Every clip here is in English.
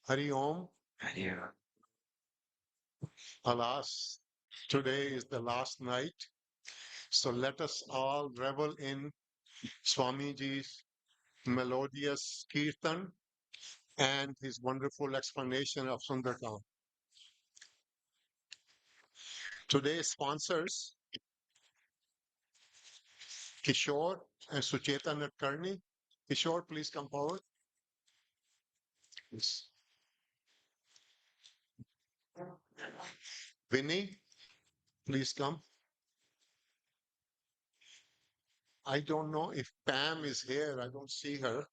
Hari Om. Alas, today is the last night. So let us all revel in Swamiji's melodious kirtan and his wonderful explanation of Sundarakanda. Today's sponsors, Kishore and Sucheta Natkarni. Kishore, please come forward. Yes. Vinny, please come. I don't know if Pam is here. I don't see her.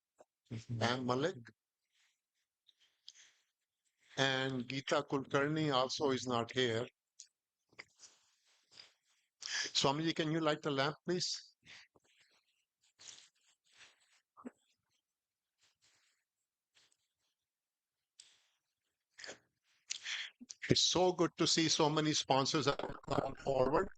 Pam Malik. And Geeta Kulkarni also is not here. Swamiji, can you light the lamp, please? It's so good to see so many sponsors have come forward.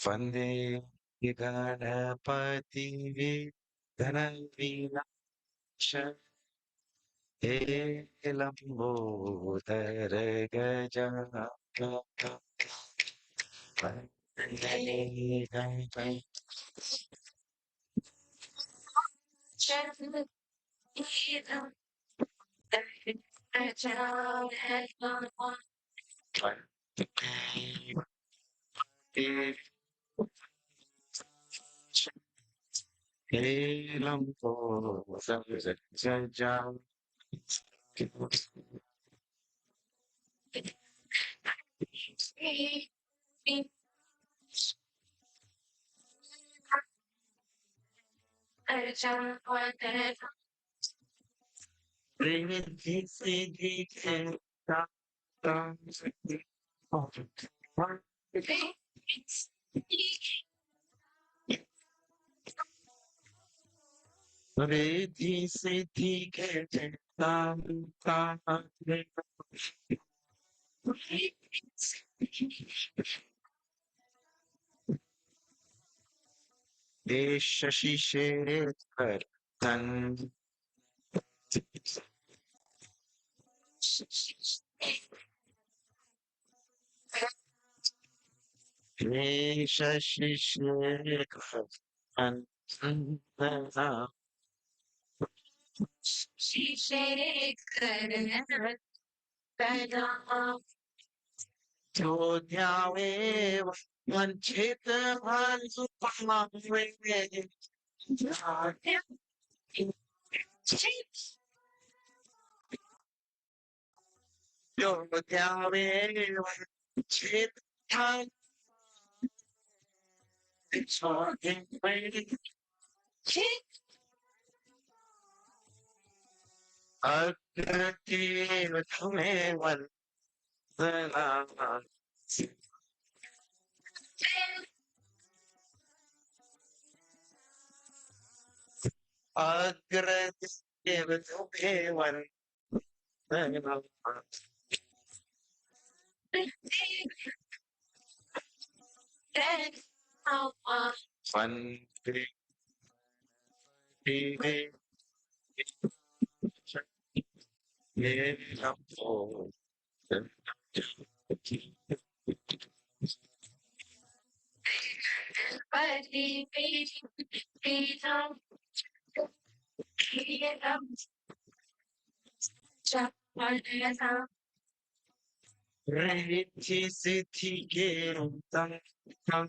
वन्दे गणपति धनविनाश हे लम्बोदर गजानन वन्दे गणपति हे लम्बोदर गजानन रिद्धि सिद्धि के दाता रिद्धि सिद्धि के दाता देश शेर कर धन Shashi Shekhar Nandana Jodhyavev Vanchit Bhalupamave Jodhyavev Vanchit Bhalupamave Agrativ Tame Vandana Agrativ Tame Vandana Vandana Riddhi Siddhi Ke Tam Tam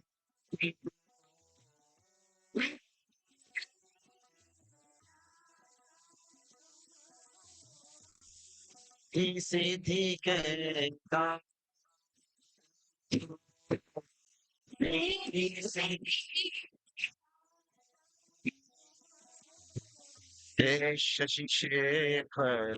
Siddhi Ke Tam Riddhi Siddhi Shashi Shekhar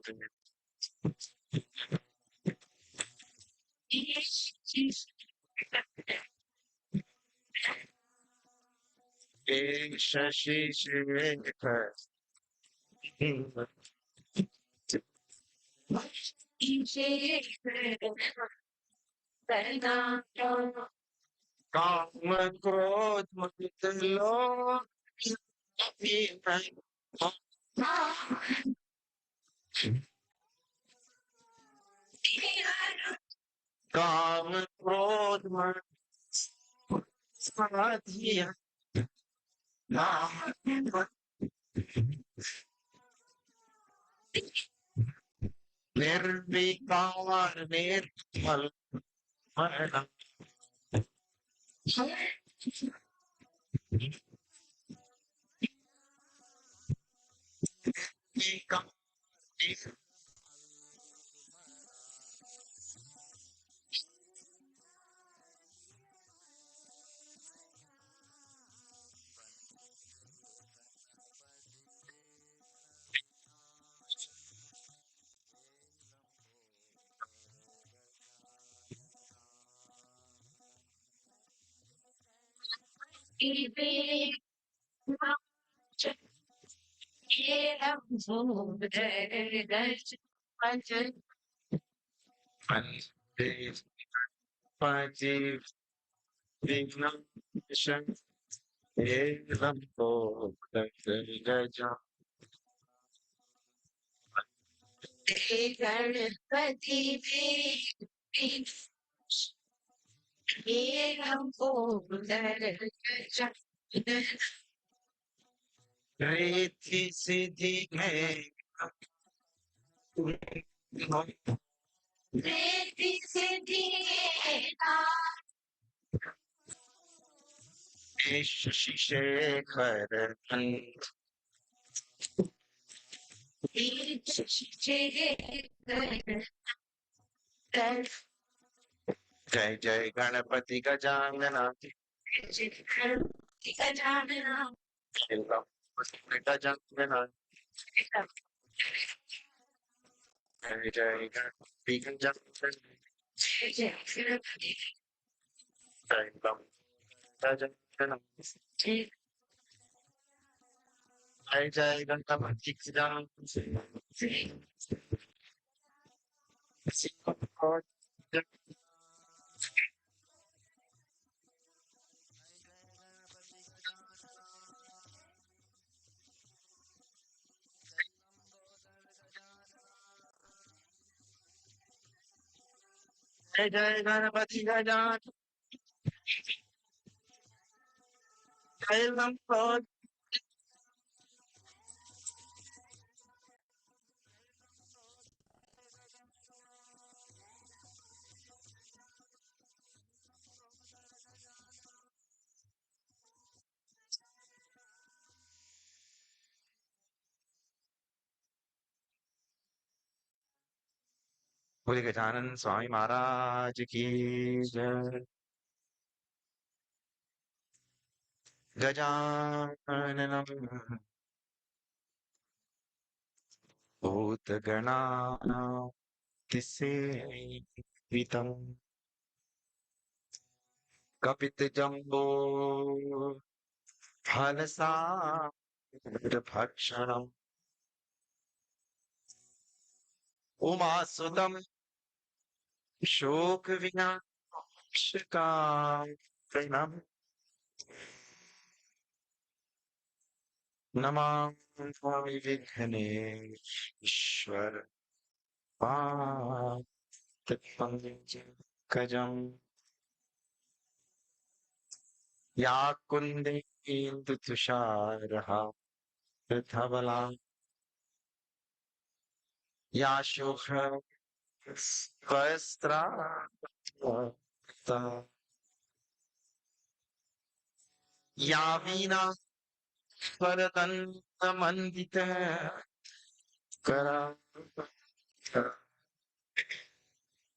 Shashi Shekhar Kam Krodh Mat Lodh काम क्रोध मद समाधिया निर्विकार निर्मल मरण Pajiv Vignam Shan Elam Ko Gaja Riddhi Siddhi Ke Shashi Shekhar Jai Jai Ganapati Gajamana Elam Gajamana Jai Jai Ganapati Gajamana Elam Gajamana Jai Jai Ganapati Gajamana Jai Jai Ganapati Gajamana Elam Lord. बोले गजानन स्वामी महाराज की जय। गजाननम भूतगणातिसेवितम् कपितजम्बो फलसारभक्षणम् उमासुतम् शोकविनाशकारिणम् नमामि विघ्नेश्वर पादपङ्कजम् या कुन्देन्दुतुषारः धवला या शुभ्रवस्त्राता या वीणा स्वरतन्त्रमण्डितकरा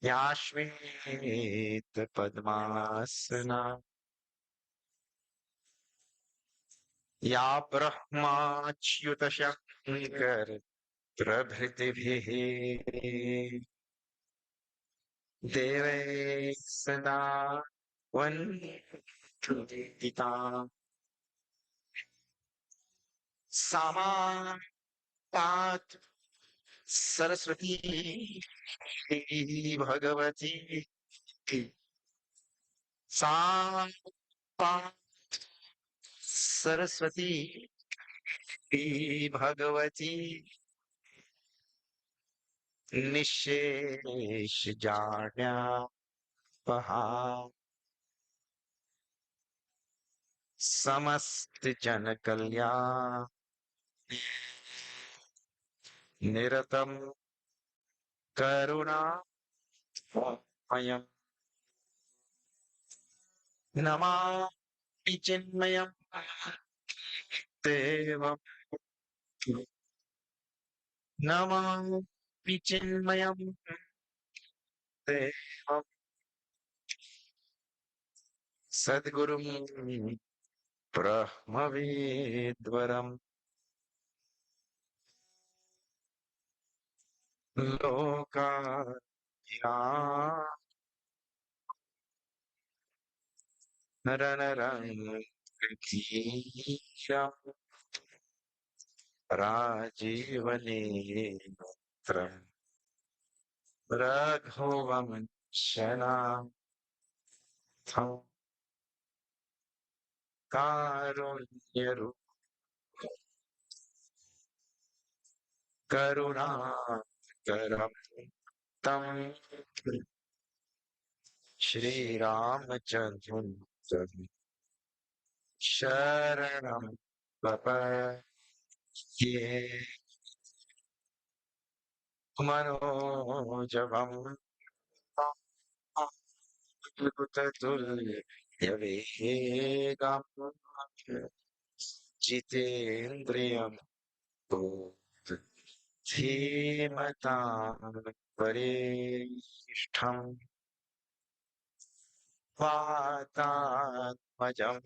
या श्वेतपद्मासना या ब्रह्माच्युतशङ्कर प्रभृतिभिः देवैः सदा वन्दिता सा मा पातु सरस्वती भगवती सा पातु सरस्वती भगवती निःशेषजाड्यापहा समस्त जन कल्याण निरतम करुणा नमामि चिन्मयम् देवम् नमामि चिन्मयम् देवम् सद्गुरुम् ब्रह्मविद्वरम् लोकाभिरामम् नरनरङ्गीशम् राजीवनेत्रम् रघुवंशनाथम् कारुण्यरूपम् करुणाकरम् तम् श्रीरामचन्द्रम् शरणं प्रपद्ये। मनोजवम् यवेगम् जितेन्द्रियम् धीमताम् वरिष्ठम् वातात्मजम्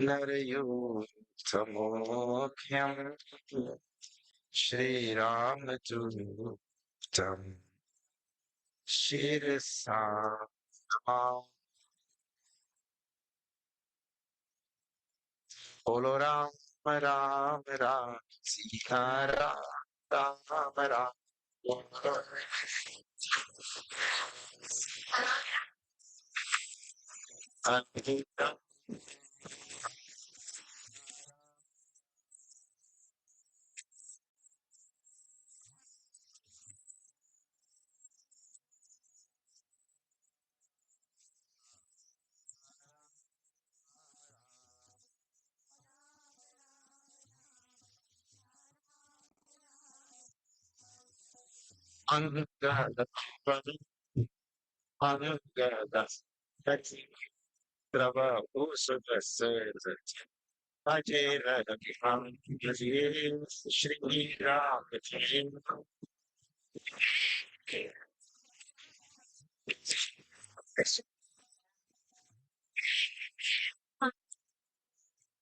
नरयूथमोऽख्यम् श्रीरामचूतम् शिरसा बोलो Ram Ram Ram Sita Ram Ram Ram. Angada Angada Trava Usada Sada Ajera Ham Shri Ram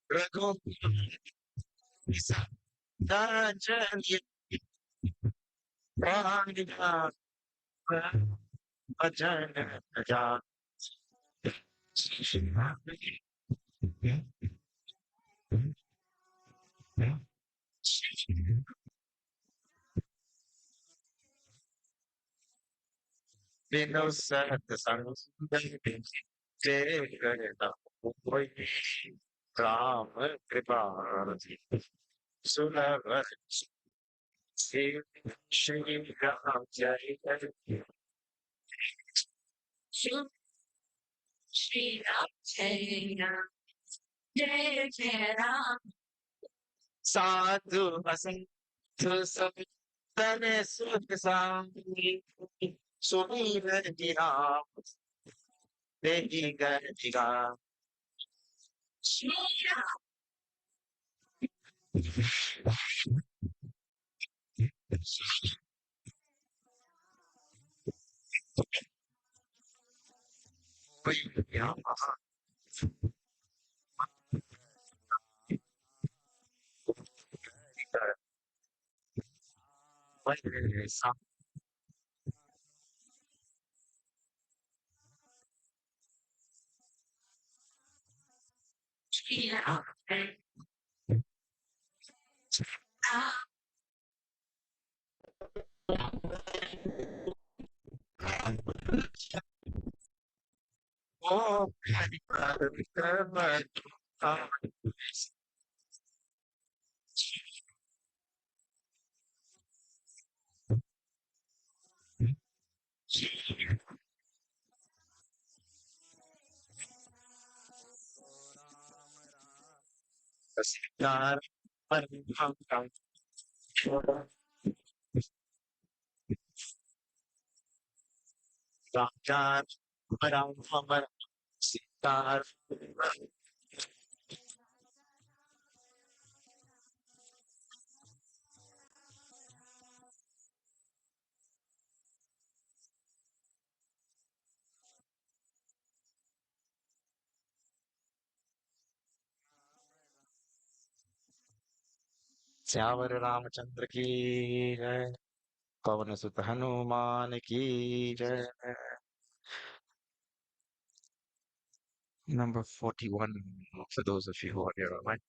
Raghu Dajani Prana Ajana Vino Sat Sangs Jaya Ram Kripa Sulava Shri Ram Jaya Shri Ram Jaya Jaya Ram Sadhu Asantu Sabdane Sukasami Sumira Diram Dehiga Diga Shri Ram Shri Ram Oh, Siddhar Paramahansa Rajar Paramhamar Siddhar श्यावर Ramchandra की जय पवन सुत हनुमान की जय number 41 for those of you who are here online.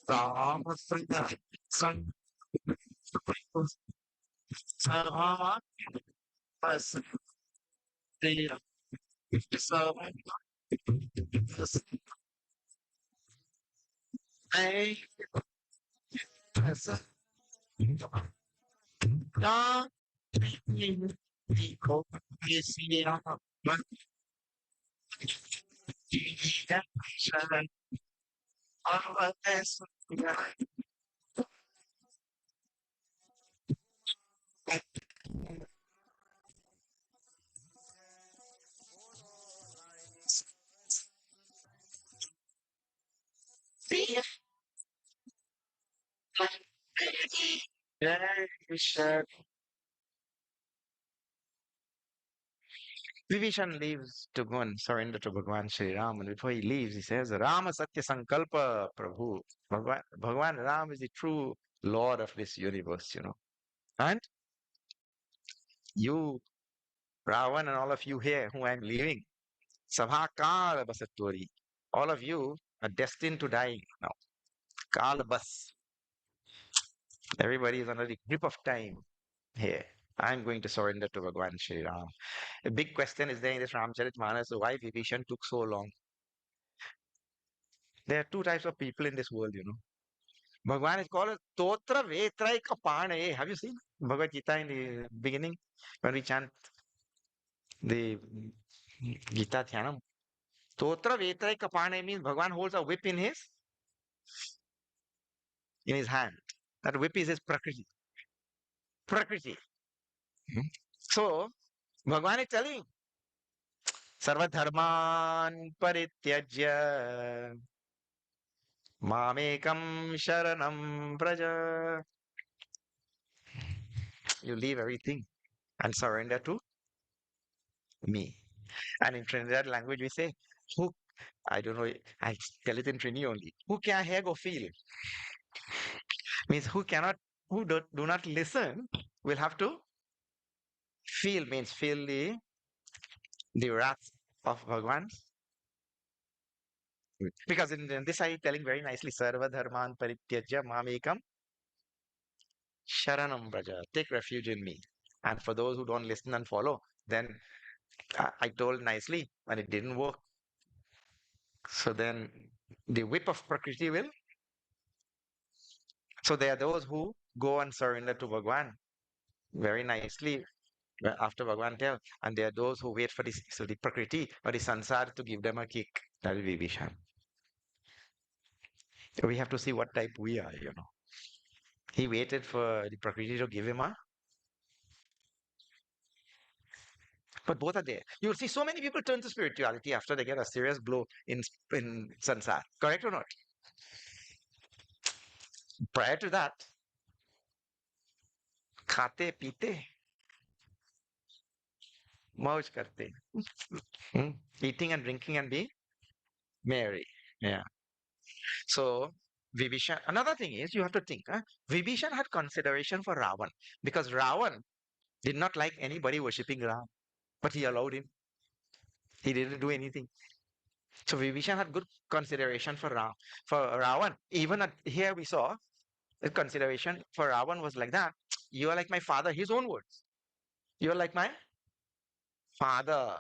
Ram Sita San Sarva Pasya Sarva Pasya Ram Iko Yesiya Sharan Avatas Jai Vibhishan leaves to go and surrender to Bhagwan Sri Ram, and before he leaves, he says, Rama Satya Sankalpa Prabhu. Bhagwan Ram is the true Lord of this universe, you know. And you, Ravan, and all of you here who I'm leaving, Sabha Kala Basaturi, all of you are destined to die now. Kala Bas. Everybody is under the grip of time here. I'm going to surrender to Bhagwan Sri Ram. A big question is there in this Ramcharitmanas, so why Vibhishan took so long? There are two types of people in this world, you know. Bhagwan is called as Totra Vetraika Pane. Have you seen Bhagavad Gita in the beginning when we chant? the Gita Dhyanam. Totra Vetrai Kapane means Bhagwan holds a whip in his hand. That whip is his Prakriti. Prakriti. Hmm. So Bhagwan is telling Sarvadharman Parityajya Mamekam Sharanam Praja. You leave everything and surrender to me. And in Trinidad language, we say, who, I don't know, I tell it in Trini only. Who can hear go feel? Means who cannot, who do not listen will have to feel, means feel the wrath of Bhagwan. Because in this I telling very nicely, Sarva Dharman Parityajya Mamekam Sharanam Braja. Take refuge in me. And for those who don't listen and follow, then I told nicely and it didn't work. So then the whip of Prakriti will. So there are those who go and surrender to Bhagwan very nicely after Bhagwan tell, and there are those who wait for this, so the Prakriti or the Sansar to give them a kick. That will be Vibhishan. So we have to see what type we are, you know. He waited for the Prakriti to give him a, but both are there. You'll see so many people turn to spirituality after they get a serious blow in Sansar. Correct or not? Prior to that, खाते पीते मौज करते. Hmm? Eating and drinking and being merry. Yeah. So Vibhishan, another thing is you have to think, huh? Vibhishan had consideration for Ravan because Ravan did not like anybody worshipping Ram, but he allowed him. He didn't do anything. So Vibhishan had good consideration for for Ravan. Even here we saw the consideration for Ravan was like that. You are like my father, his own words. You are like my father.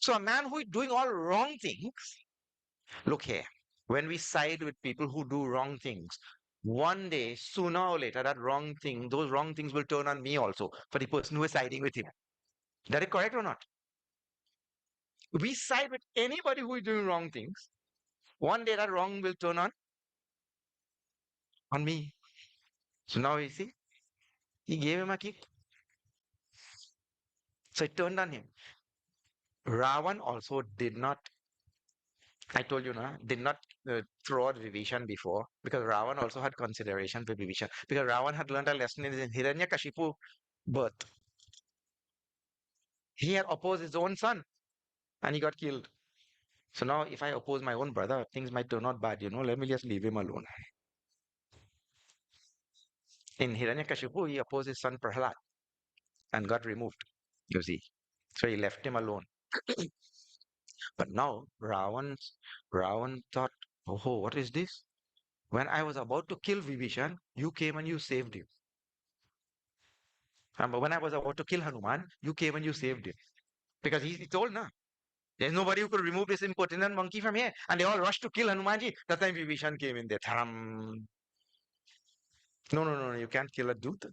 So a man who is doing all wrong things, look here, when we side with people who do wrong things, one day, sooner or later, those wrong things will turn on me also for the person who is siding with him. That is correct or not? We side with anybody who is doing wrong things. One day that wrong will turn on me. So now you see, he gave him a kick. So it turned on him. Ravan also did not, I told you, na, did not throw out Vibhishan before because Ravan also had consideration for Vibhishan because Ravan had learned a lesson in his Hiranyakashipu birth. He had opposed his own son and he got killed. So now if I oppose my own brother, things might turn out bad, let me just leave him alone. In Hiranyakashipu, he opposed his son Prahlad and got removed, you see. So he left him alone. But now Ravan thought, oh, what is this? When I was about to kill Vibhishan, you came and you saved him. But when I was about to kill Hanuman, you came and you saved him. Because he told, na, there's nobody who could remove this impertinent monkey from here. And they all rushed to kill Hanumanji. That time Vibhishan came in there. Tharam. No, no, no, no, you can't kill a dude.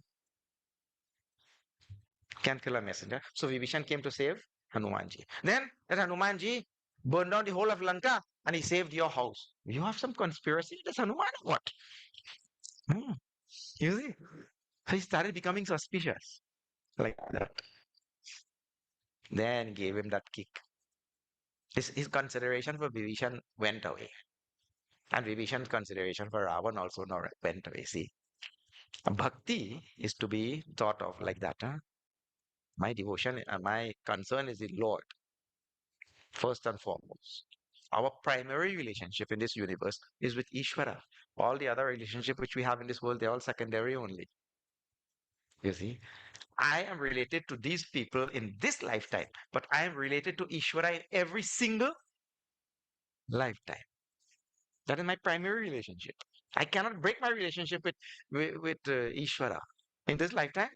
Can't kill a messenger. So Vibhishan came to save Hanumanji. Then that Hanumanji burned down the whole of Lanka and he saved your house. You have some conspiracy? That's Hanuman or what? Hmm. You see? So he started becoming suspicious like that. Then gave him that kick. His consideration for Vibhishan went away. And Vibhishan's consideration for Ravan also now went away. See, bhakti is to be thought of like that. Huh? My devotion, my concern is the Lord, first and foremost. Our primary relationship in this universe is with Ishvara. All the other relationship which we have in this world, they're all secondary only. You see, I am related to these people in this lifetime, but I am related to Ishvara in every single lifetime. That is my primary relationship. I cannot break my relationship with Ishvara. In this lifetime,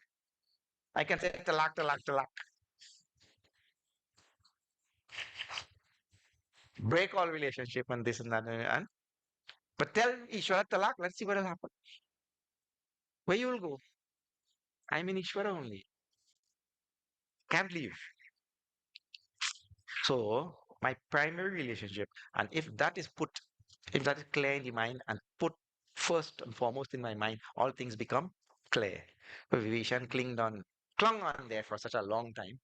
I can say talak, talak, talak. Break all relationship and this and that. And but tell Ishvara talak, let's see what will happen. Where you will go? I'm in Ishvara only. Can't leave. So my primary relationship, and if that is clear in the mind and put first and foremost in my mind, all things become clear. But Viveshan clung on there for such a long time,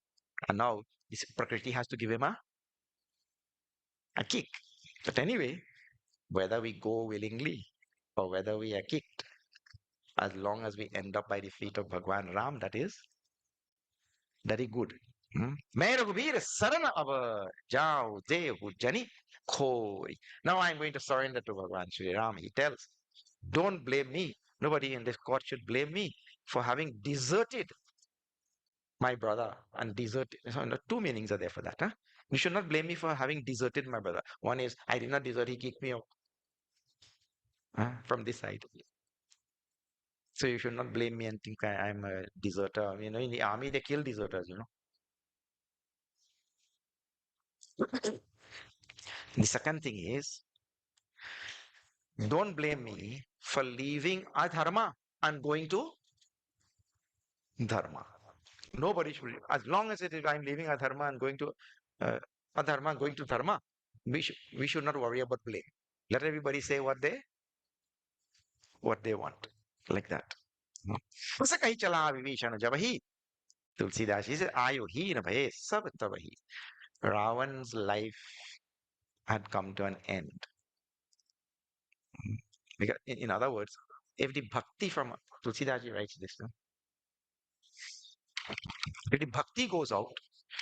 and now this Prakriti has to give him a kick. But anyway, whether we go willingly or whether we are kicked, as long as we end up by the feet of Bhagwan Ram, that is very good. मैं रघुबीर शरण अब जाऊं देव जनि खोई. Now I'm going to surrender to Bhagwan Sri Ram. He tells, don't blame me. Nobody in this court should blame me for having deserted my brother and deserted. So no, two meanings are there for that. Huh? You should not blame me for having deserted my brother. One is I did not desert; he kicked me out from this side. So you should not blame me and think I'm a deserter. You know, in the army they kill deserters. You know. The second thing is, don't blame me for leaving adharma and going to dharma. Nobody should, as long as it is I'm leaving adharma and going to uh, adharma and going to dharma, we should not worry about blame. Let everybody say what they want, like that. उसे कही चला विभीषण जब ही तुलसीदास जी से आयु हीन भये सब तब ही. Ravan's life had come to an end. Because in other words, if the bhakti from Tulsidas ji writes this, no? If the bhakti goes out,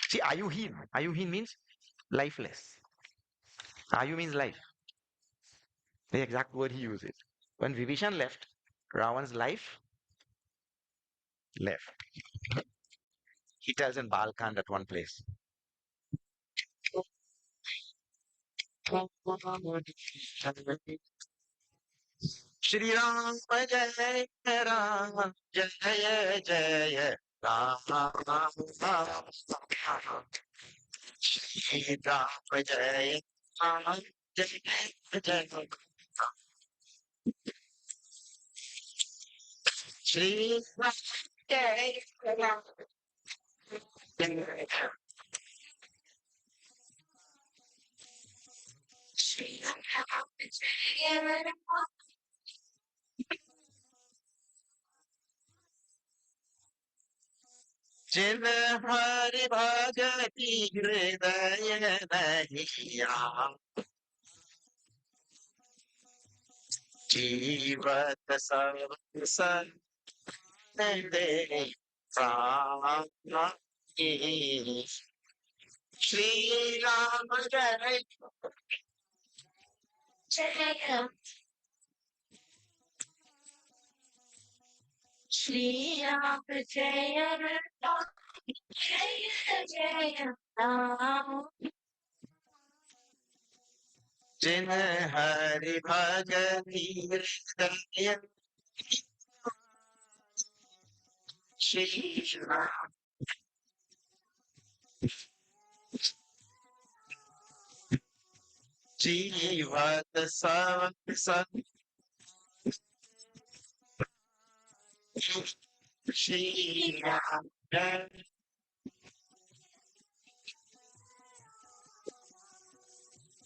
see, ayuhin means lifeless. Ayu means life. The exact word he uses. When Vibhishan left, Ravan's life left. He tells in Balkand at one place. Shri Ram Jai Ram Jai Jai Ram Shri Ram Jai Ram Jai Jai Shri Ram Jai Ram Jai Shri Ram जिन हरि भगति हृदय दहिया जीवत सब दे प्राण श्री राम जय जय श्री राम जय राम जय जय राम जिन हरि भगति हृदय श्री राम जीवत सब श्री राम जय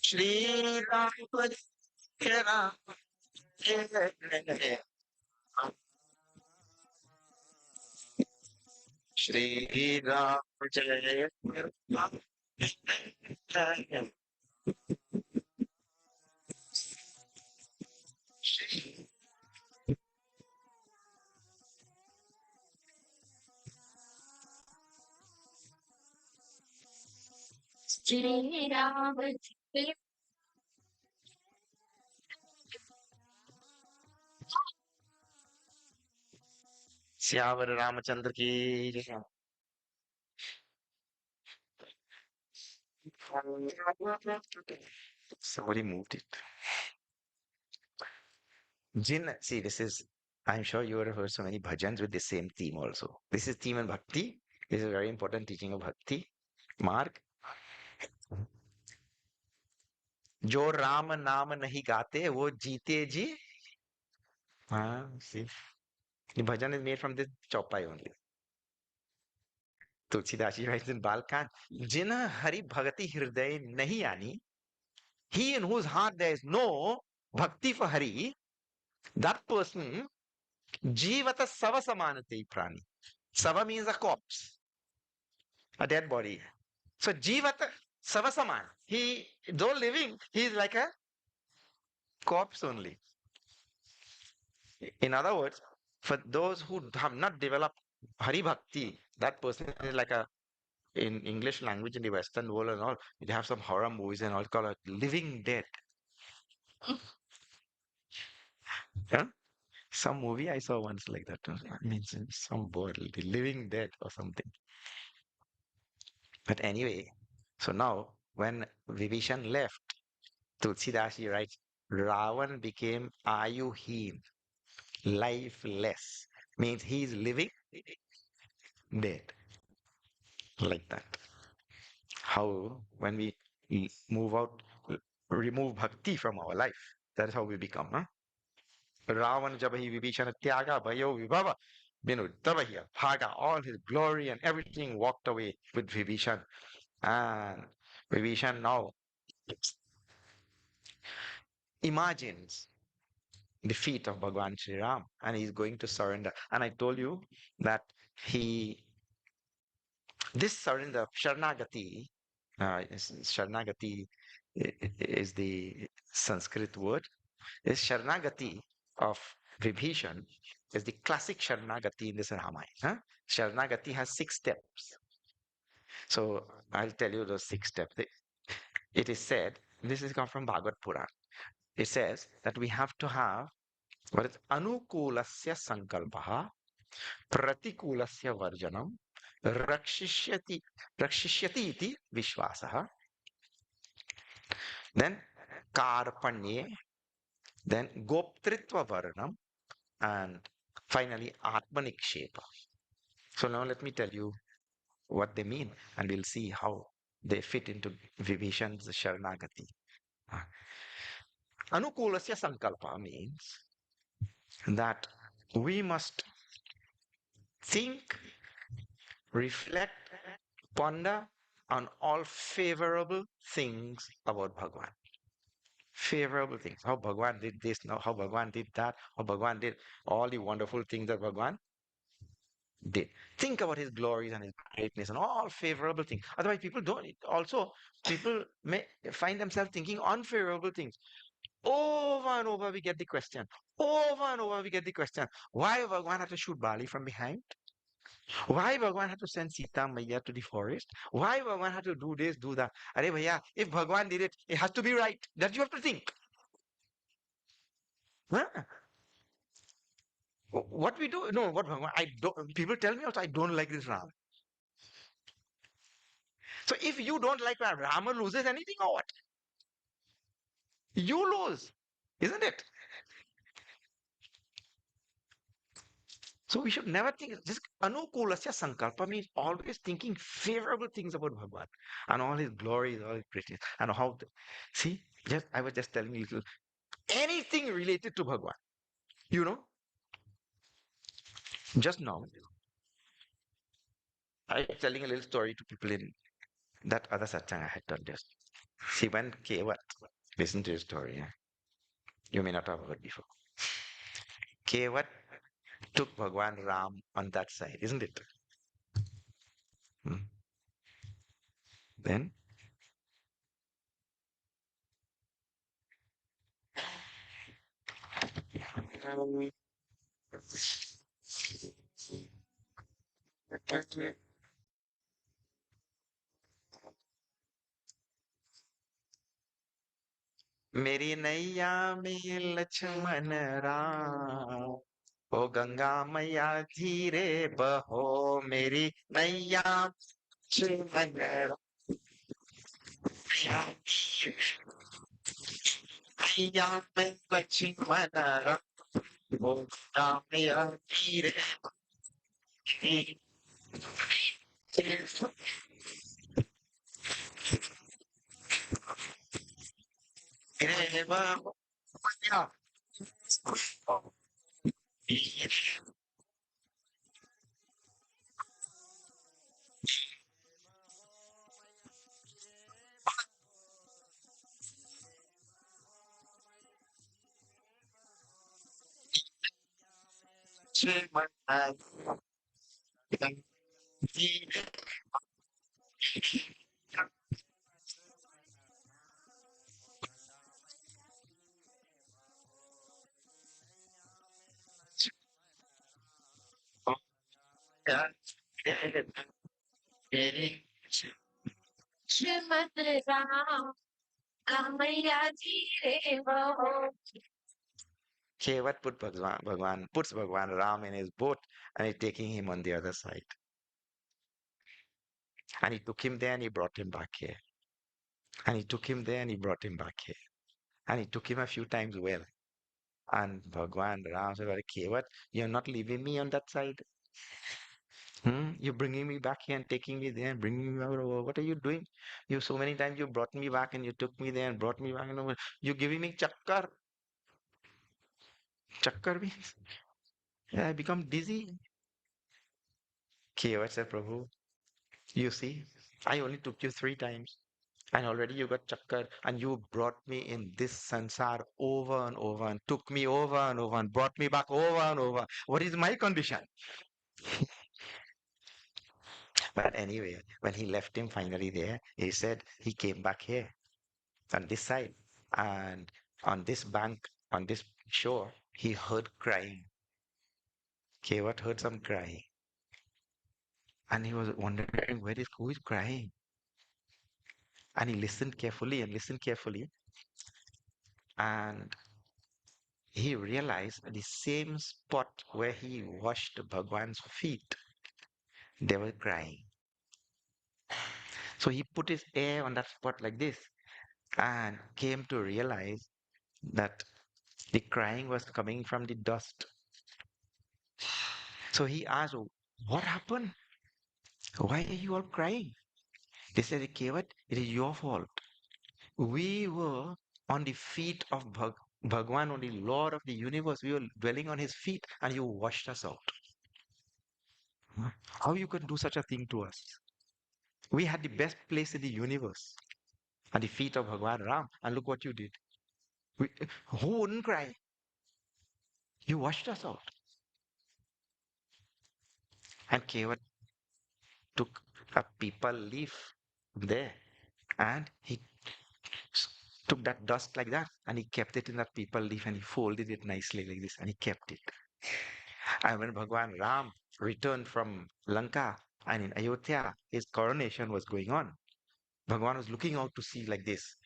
श्री राम जय राम जय श्री राम जय राम जय श्री राम जय श्यावर रामचंद्र की जय. Somebody moved it. See, this is, I'm sure you would have heard so many bhajans with the same theme also. This is theme and bhakti. This is a very important teaching of bhakti. Mark, जो राम नाम नहीं गाते वो जीते जी. See, the bhajan is made from this chaupai only. Tulsidas ji writes in Balkan, Jina Hari Bhagati Hriday Nahi Ani, he in whose heart there is no bhakti for Hari, that person, Jivata Sava Samanate Prani. Sava means a corpse, a dead body. So Jivata Sava Saman. He, though living, he is like a corpse only. In other words, for those who have not developed Hari Bhakti, that person is like a, in English language in the Western world and all, they have some horror movies and all called a living dead. Yeah? Some movie I saw once like that. I mean, some boy, the living dead or something. But anyway, so now when Vibhishan left, Tulsidas writes, Ravan became Ayuheen, lifeless. Means he is living dead. Like that. How when we move out, remove bhakti from our life, that is how we become. Huh? Ravan jab hi Vibhishan tyaga bhayo vibhava Binu tabahya bhaga, all his glory and everything walked away with Vibhishan. And Vibhishan now imagines the feet of Bhagwan Sri Ram and he's going to surrender. And I told you that he, this surrender, Sharnagati, Sharnagati is the Sanskrit word, is Sharnagati of Vibhishan is the classic Sharnagati in this Ramayana. Huh? Sharnagati has 6 steps. So I'll tell you those 6 steps. It is said, this is come from Bhagavad Puran. It says that we have to have what is anukulasya sankalpaha, pratikulasya varjanam, rakshishyati, rakshishyati iti vishwasaha, then karpanye, then goptritva varnam, and finally atmanikshepa. So now let me tell you what they mean, and we'll see how they fit into Vibhishan's Sharanagati. Anukulasya sankalpa means that we must think, reflect, ponder on all favorable things about Bhagwan. Favorable things. How Bhagwan did this, now how Bhagwan did that, how Bhagwan did all the wonderful things that Bhagwan did. Think about his glories and his greatness and all favorable things. Otherwise, people don't. Also, people may find themselves thinking unfavorable things. Over and over, we get the question. Over and over, we get the question. Why Bhagwan had to shoot Bali from behind? Why Bhagwan had to send Sita Maya to the forest? Why Bhagwan had to do this, do that? Arey bhaiya, if Bhagwan did it, it has to be right. That you have to think. Huh? What we do? No, what Bhagwan? I don't. People tell me also, I don't like this Ram. So if you don't like Ram, Rama loses anything or what? You lose, isn't it? So we should never think this anukulasya sankalpa means always thinking favorable things about Bhagwan and all his glories, all his greatness, and how. See, just I was just telling you little anything related to Bhagwan. You know, just now I was telling a little story to people in that other satsang I had done just. See, when Kevat, listen to his story. Yeah? You may not have heard before. Kevat took Bhagwan Ram on that side, isn't it? Hmm. Then मेरी नैया में लक्ष्मण राम ओ गंगा मैया धीरे बहो मेरी नैया लक्ष्मण राम नैया में लक्ष्मण राम ओ गंगा मैया धीरे धीरे बहो Kevat puts Bhagwan Ram in his boat and he's taking him on the other side. And he took him there and he brought him back here. And he took him there and he brought him back here. And he took him a few times well. And Bhagwan Ram said, "Well, Kevat, you're not leaving me on that side. You're bringing me back here and taking me there and bringing me over. What are you doing? You so many times you brought me back and you took me there and brought me back and over. You're giving me chakkar. Chakkar means I become dizzy." Kevat said, "Prabhu, you see, I only took you 3 times. And already you got chakkar and you brought me in this sansar over and over and took me over and over and brought me back over and over. What is my condition?" But anyway, when he left him finally there, he said he came back here on this side. And on this bank, on this shore, he heard crying. Kevat heard some crying. And he was wondering who is crying. And he listened carefully and listened carefully. And he realized at the same spot where he washed Bhagwan's feet, they were crying. So he put his ear on that spot like this and came to realize that the crying was coming from the dust. So he asked, "What happened? Why are you all crying?" They said, "Kevat, it is your fault. We were on the feet of Bhagwan, on the Lord of the universe. We were dwelling on his feet and you washed us out. How you can do such a thing to us? We had the best place in the universe at the feet of Bhagwan Ram, and look what you did. We, who wouldn't cry? You washed us out." And Kevat took a people leaf there and he took that dust like that and he kept it in that people leaf and he folded it nicely like this and he kept it. And when Bhagwan Ram returned from Lanka and in Ayodhya, his coronation was going on. Bhagwan was looking out to see like this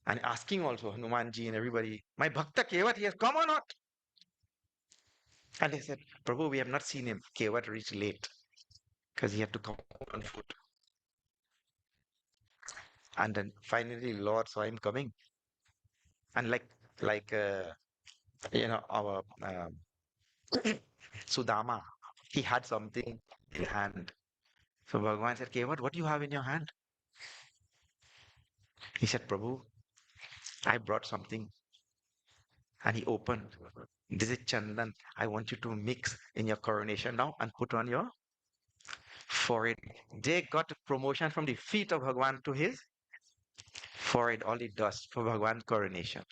and asking also Hanumanji and everybody, "My Bhakta Kevat, he has come or not?" And they said, "Prabhu, we have not seen him." Kevat reached late because he had to come on foot. And then finally, Lord saw him coming. And like our Sudama, he had something in hand. So Bhagwan said, "Kevat, what do you have in your hand?" He said, "Prabhu, I brought something." And he opened. "This is Chandan. I want you to mix in your coronation now and put on your forehead." They got a promotion from the feet of Bhagwan to his forehead, all the dust for Bhagwan's coronation.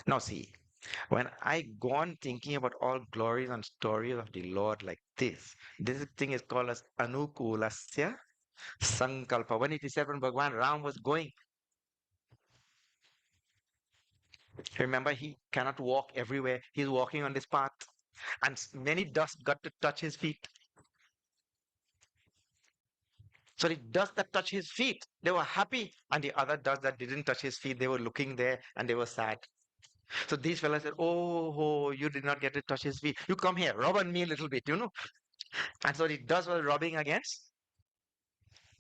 Now see, when I go on thinking about all glories and stories of the Lord like this thing is called as Anukulasya Sankalpa. When it is said when Bhagwan Ram was going, remember he cannot walk everywhere. He's walking on this path and many dust got to touch his feet. So the dust that touched his feet, they were happy. And the other dust that didn't touch his feet, they were looking there and they were sad. So these fellows said, "Oh, you did not get to touch his feet. You come here, rub on me a little bit." And so the dust was rubbing against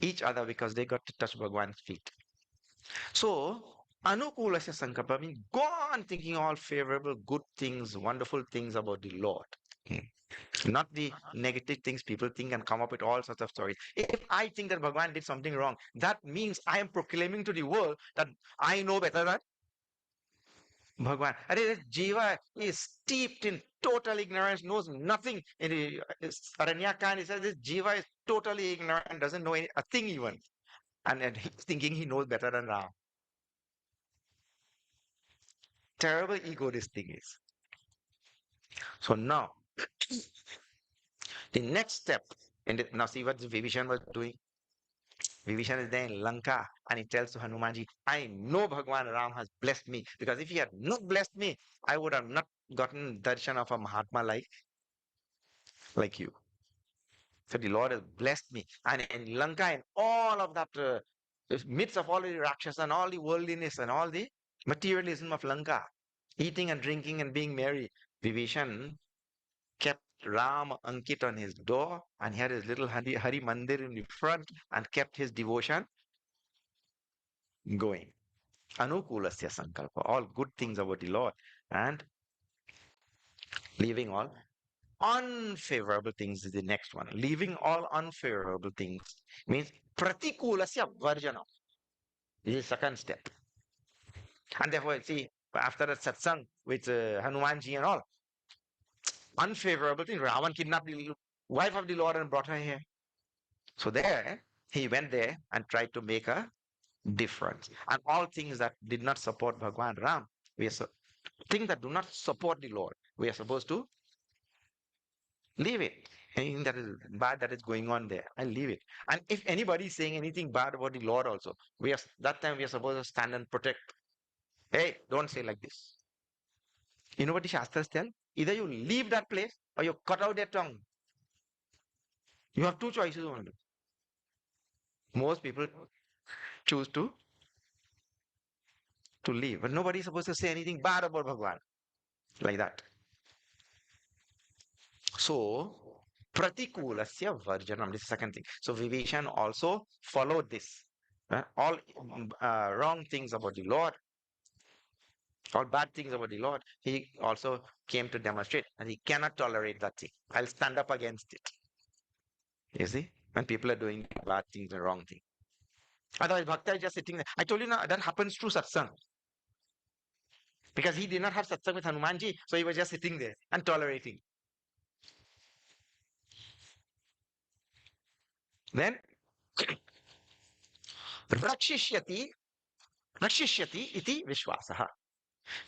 each other because they got to touch Bhagwan's feet. So, Anukulasya Sankalpa means go on thinking all favorable, good things, wonderful things about the Lord. Hmm. Not the negative things people think and come up with all sorts of stories. If I think that Bhagwan did something wrong, that means I am proclaiming to the world that I know better than Bhagwan. And this Jiva is steeped in total ignorance, knows nothing. In the Aranyakand, he says this Jiva is totally ignorant, doesn't know a thing even. And he's thinking he knows better than Ram. Terrible ego this thing is. So now, The next step, now see what Vibhishan was doing. Vibhishan is there in Lanka and he tells to Hanumanji, I know Bhagwan Ram has blessed me because if he had not blessed me, I would have not gotten darshan of a Mahatma like you. So the Lord has blessed me. And in Lanka, and all of that, midst of all the Rakshas and all the worldliness and all the materialism of Lanka, eating and drinking and being merry, Vibhishan kept Ram Ankit on his door and he had his little Hari Mandir in the front and kept his devotion going. Anukulasya sankalpa, all good things about the Lord and leaving all unfavorable things is the next one. Leaving all unfavorable things means pratikulasya varjana. This is the second step. And therefore, see, after that satsang with Hanumanji and all, unfavorable thing, Ravan kidnapped the wife of the Lord and brought her here. So there, he went there and tried to make a difference. And all things that did not support Bhagwan Ram, we are things that do not support the Lord, we are supposed to leave it. Anything that is bad that is going on there, I leave it. And if anybody is saying anything bad about the Lord also, we are that time we are supposed to stand and protect. Hey, don't say like this. You know what the Shastras tell? Either you leave that place or you cut out their tongue. You have two choices only. Most people choose to leave, but nobody is supposed to say anything bad about Bhagwan like that. So, pratikulasya varjanam, this is the second thing. So, Vibhishan also followed this. All wrong things about the Lord, all bad things about the Lord, he also came to demonstrate and he cannot tolerate that thing. I'll stand up against it. You see, when people are doing bad things and wrong things. Otherwise, Bhakta is just sitting there. I told you now, that happens through satsang. Because he did not have satsang with Hanumanji, so he was just sitting there and tolerating. Then, rakshishyati, rakshishyati iti vishwasaha.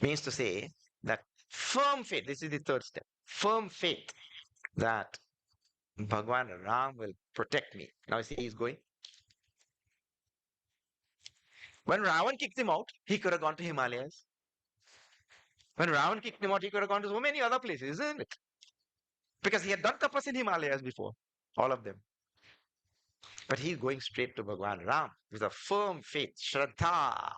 Means to say that firm faith, this is the third step, firm faith that Bhagwan Ram will protect me. Now see, he's going. When Ravan kicked him out, he could have gone to Himalayas. When Ravan kicked him out, he could have gone to so many other places, isn't it? Because he had done tapas in Himalayas before, all of them. But he's going straight to Bhagwan Ram with a firm faith, Shraddha,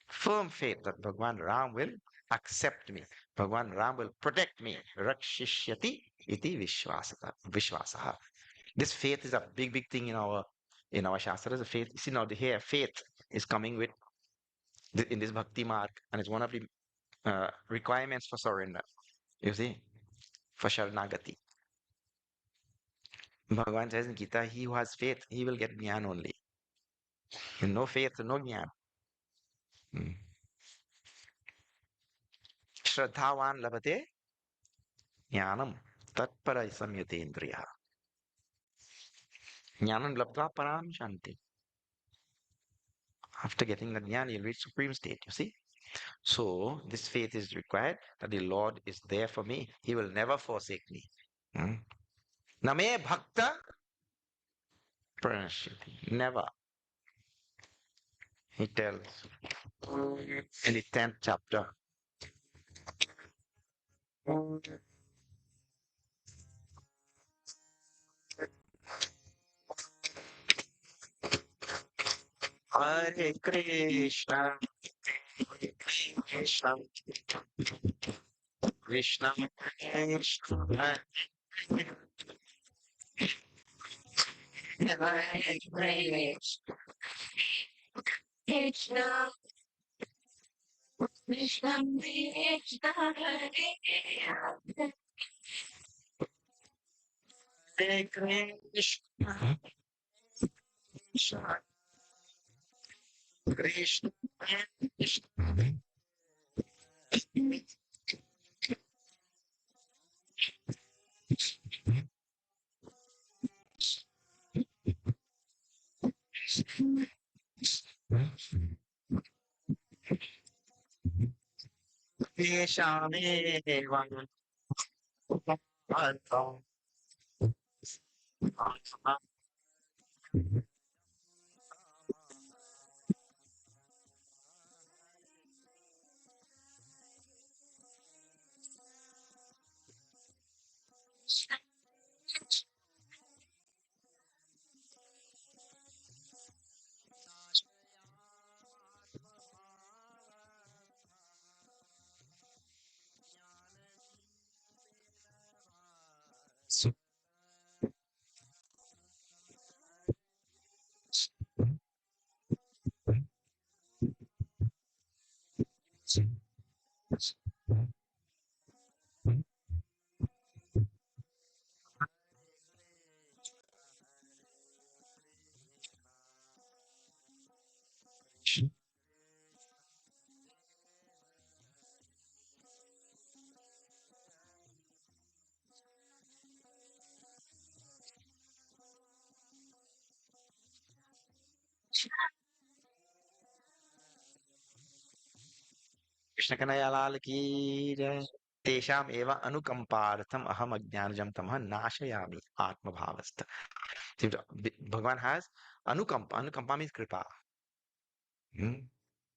firm faith that Bhagwan Ram will accept me. Bhagwan Ram will protect me. Rakshishyati iti vishwasaha. This faith is a big, big thing in our shastras. The faith, see now here, faith is coming with in this bhakti mark, and it's one of the requirements for surrender. You see, for Sharanagati. Bhagavan says in Gita, he who has faith, he will get jnana only. No faith, no jnana. Hmm. Shraddhavan labate jnanam tatpara samyate indriya. Jnanam labdva param shanti. After getting the jnana, you'll reach supreme state, you see. So this faith is required that the Lord is there for me. He will never forsake me. Hmm. Name bhakta pranashyati. Never. He tells in the 10th chapter. Hare Krishna, Krishna, Krishna, Krishna, Hare Krishna, Krishna, Krishna, Krishna, Hare Krishna, Krishna, Krishna, Krishna, तेषामेव अर्थम्। कृष्णकनैयालाल की जय। तेषाम एव अनुकंपार्थम अहम अज्ञानजम तमः नाशयामि आत्मभावस्थ। See, Bhagavan has anukampa. Anukampa means kripa. Hmm?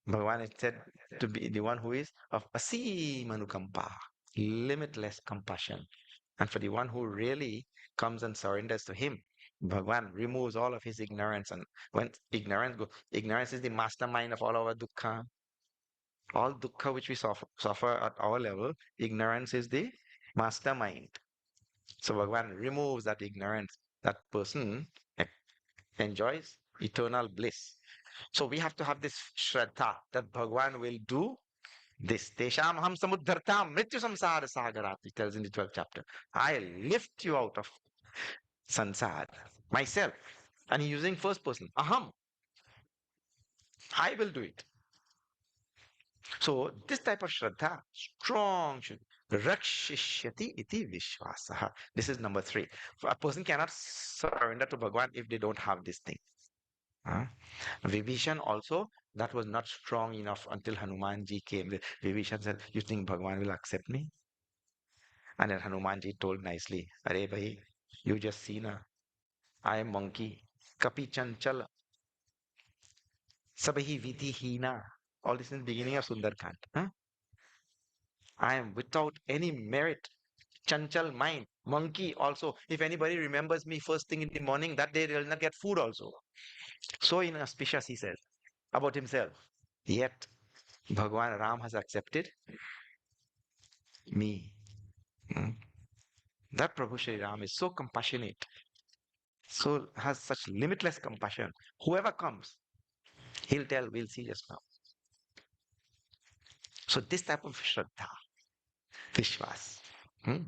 Bhagavan is said to be the one who is of aseem anukampa, limitless compassion. And for the one who really comes and surrenders to him, Bhagavan removes all of his ignorance. And when ignorance is the mastermind of all our dukkha. All dukkha which we suffer at our level, ignorance is the mastermind. So Bhagavan removes that ignorance. That person enjoys eternal bliss. So we have to have this shraddha that Bhagavan will do this. Tesham ham samuddhartam mrityu samsara sagarat, he tells in the 12th chapter. I lift you out of sansar, myself. And he's using first person. Aham, I will do it. So this type of shraddha, strong should rakshishyati iti vishwasaha. This is number 3. A person cannot surrender to Bhagavan if they don't have this thing. Huh? Vibhishan also, that was not strong enough until Hanumanji came. Vibhishan said, you think Bhagavan will accept me? And then Hanumanji told nicely, Are bhai, you just see na, I am monkey, kapi chanchal, sabahi vidhi hina. All this in the beginning of Sundarakanda. Huh? I am without any merit, chanchal mind, monkey also. If anybody remembers me first thing in the morning, that day they will not get food also. So inauspicious, he says, about himself. Yet, Bhagavan Ram has accepted me. Hmm. That Prabhu Shri Ram is so compassionate, so has such limitless compassion. Whoever comes, he'll tell, we'll see just now. So this type of Shraddha, Vishwas. Hmm.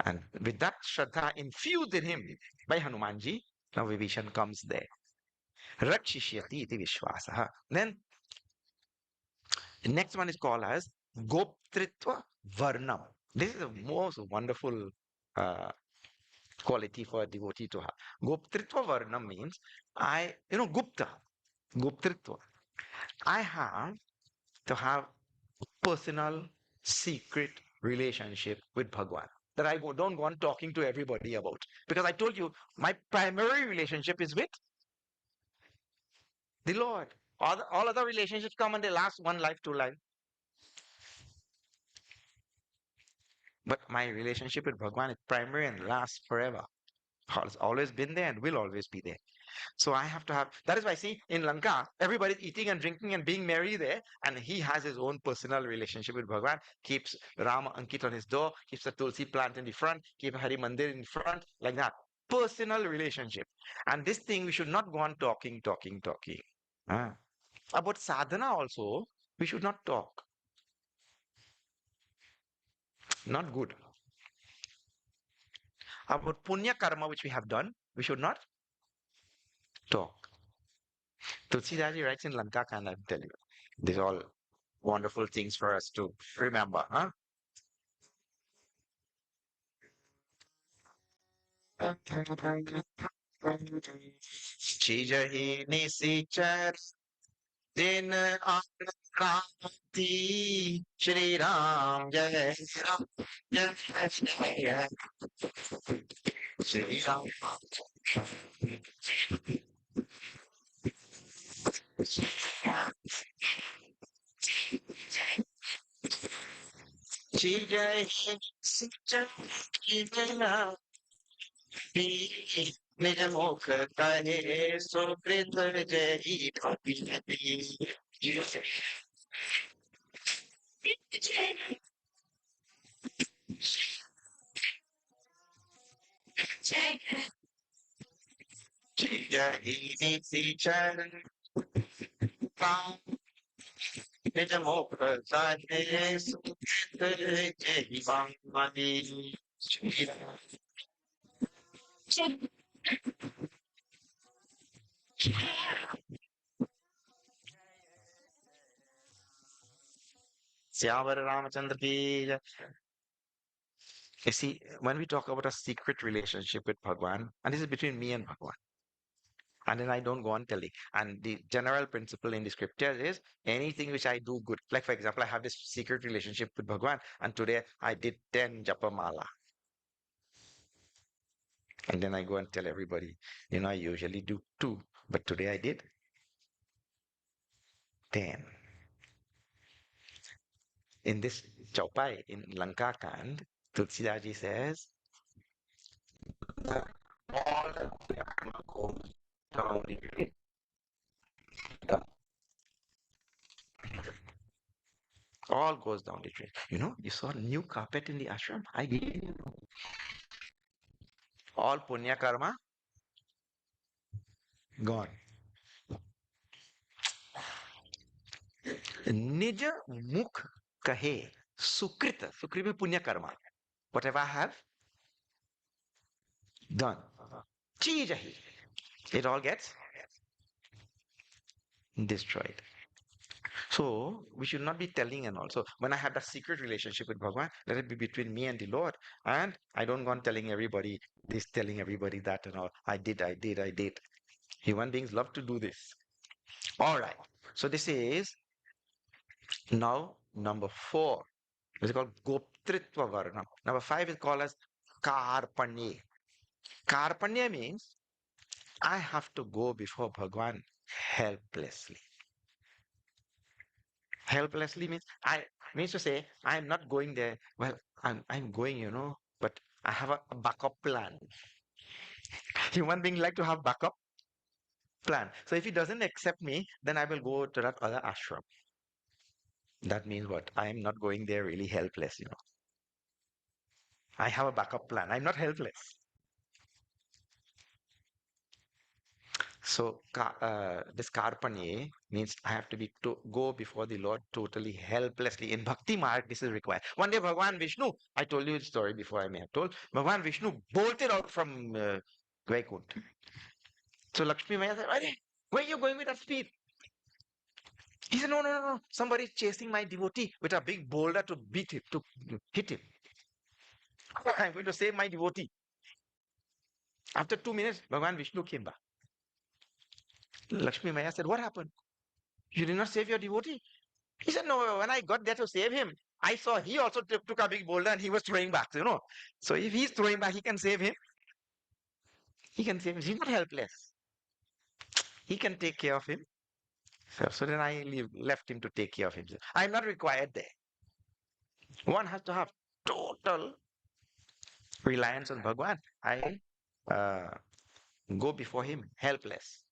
And with that Shraddha infused in him by Hanumanji, now Vibhishan comes there. Rakshishyati iti Vishwasaha. Then the next one is called as Goptritva Varnam. This is the most wonderful uh, quality for a devotee to have. Goptritva Varnam means Gupta, Goptritva. I have to have personal, secret relationship with Bhagwan that don't go on talking to everybody about. Because I told you, my primary relationship is with the Lord. All other relationships come and they last one life, two life. But my relationship with Bhagwan is primary and lasts forever. Has always been there and will always be there. So I have to have, that is why, see, in Lanka, everybody's eating and drinking and being merry there, and he has his own personal relationship with Bhagwan, keeps Rama Ankit on his door, keeps a Tulsi plant in the front, keep Hari Mandir in front, like that. Personal relationship. And this thing, we should not go on talking, talking, talking. Ah. About sadhana also, we should not talk. Not good. About punya karma, which we have done, we should not talk. Tulsidaji writes in Lanka, can I tell you? These are all wonderful things for us to remember. Huh? चीज ही निशिचर दिन आन क्रांति श्री राम जय जय श्री राम श्री जय श्री जय निज मुख कहे सुकृत जय कपि जय निज निज मुख कहे सुकृत जय कपि Syamara Ramachandra ki jai. You see, when we talk about a secret relationship with Bhagwan, and this is between me and Bhagwan, and then I don't go on telling. And the general principle in the scriptures is anything which I do good. Like, for example, I have this secret relationship with Bhagwan, and today I did 10 Japamala. And then I go and tell everybody, I usually do 2, but today I did 10. In this Chaupai, in Lanka Kand, Tulsidaji says, all goes down the drain. All goes down the drain. You saw new carpet in the ashram? I did. All punya karma gone. निज मुख कहे सुकृत सुकृत में पुण्य Karma whatever I have done चीज ही it all gets destroyed. So we should not be telling. And also when I have that secret relationship with Bhagwan, let it be between me and the Lord, and I don't go on telling everybody this, telling everybody that, and all. I did. Human beings love to do this. All right, so this is now number 4. It's called Goptritva Varna. Number 5 is called as Karpanye. Karpanya means I have to go before Bhagwan helplessly. Helplessly means to say I'm not going there. Well, I'm going, but I have a backup plan. Human beings like to have backup plan. So if he doesn't accept me, then I will go to that other ashram. That means what? I am not going there really helpless. I have a backup plan. I'm not helpless. So this karpanye means I have to be to go before the Lord totally helplessly. In Bhakti Marg, this is required. One day, Bhagwan Vishnu, I told you the story before I may have told, Bhagwan Vishnu bolted out from Vaikunt. So Lakshmi Maya said, where are you going with that speed? He said, no. Somebody is chasing my devotee with a big boulder to beat him, to hit him. I'm going to save my devotee. After 2 minutes, Bhagwan Vishnu came back. Lakshmi Maya said, what happened? You did not save your devotee? He said, no, when I got there to save him, I saw he also took a big boulder and he was throwing back. So if he's throwing back, he can save him. He can save him. He's not helpless. He can take care of him. So then I left him to take care of himself. I'm not required there. One has to have total reliance on Bhagwan. I uh, go before him helpless.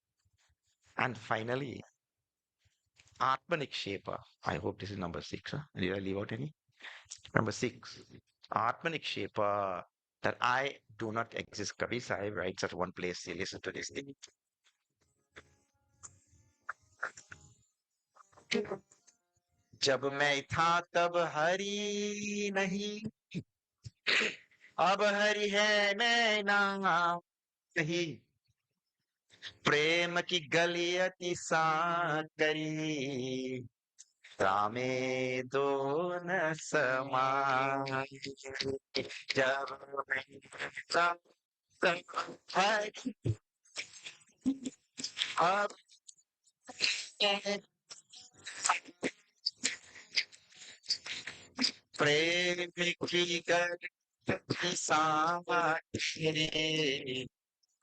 And finally, Atmanikshepa. I hope this is number 6. Huh? Did I leave out any? Number 6. Atmanikshepa. That I do not exist. Kabir Sahib writes at one place. Listen to this thing. जब मैं था तब हरि नहीं अब हरि है मैं ना कहीं प्रेम की गली अति साकरी रामे दो न समाए जब मैं था तब हरि अब प्रेम की गति सामने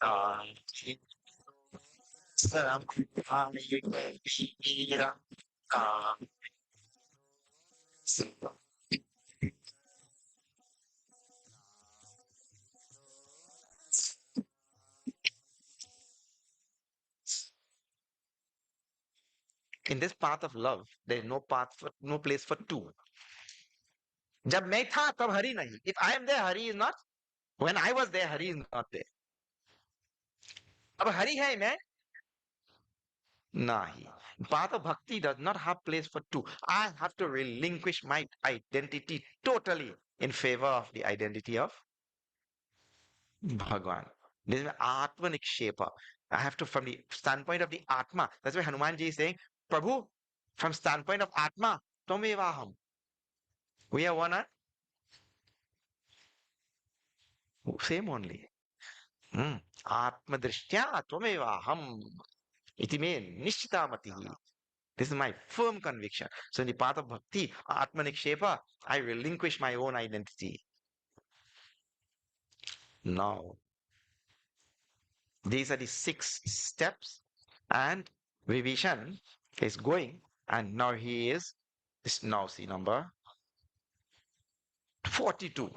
ताकि समाये मीरा का in this path of love there is no place for two. जब मैं था तब हरि नहीं. If I am there, Hari is not. When I was there, Hari is not there. अब हरि है मैं nahi. Path of bhakti does not have place for two. I have to relinquish my identity totally in favor of the identity of Bhagwan. This is Atma Nikshepa. I have to, from the standpoint of the Atma. That's why Hanumanji is saying, Prabhu, from standpoint of Atma, Tvamevaham. We are one, same only. Atma Drishtya Tvamevaham. Iti me Nishchitamati. This is my firm conviction. So in the path of bhakti, Atma Nikshepa, I relinquish my own identity. Now, these are the 6 steps, and Vibhishan is going, and now he is now see number 42.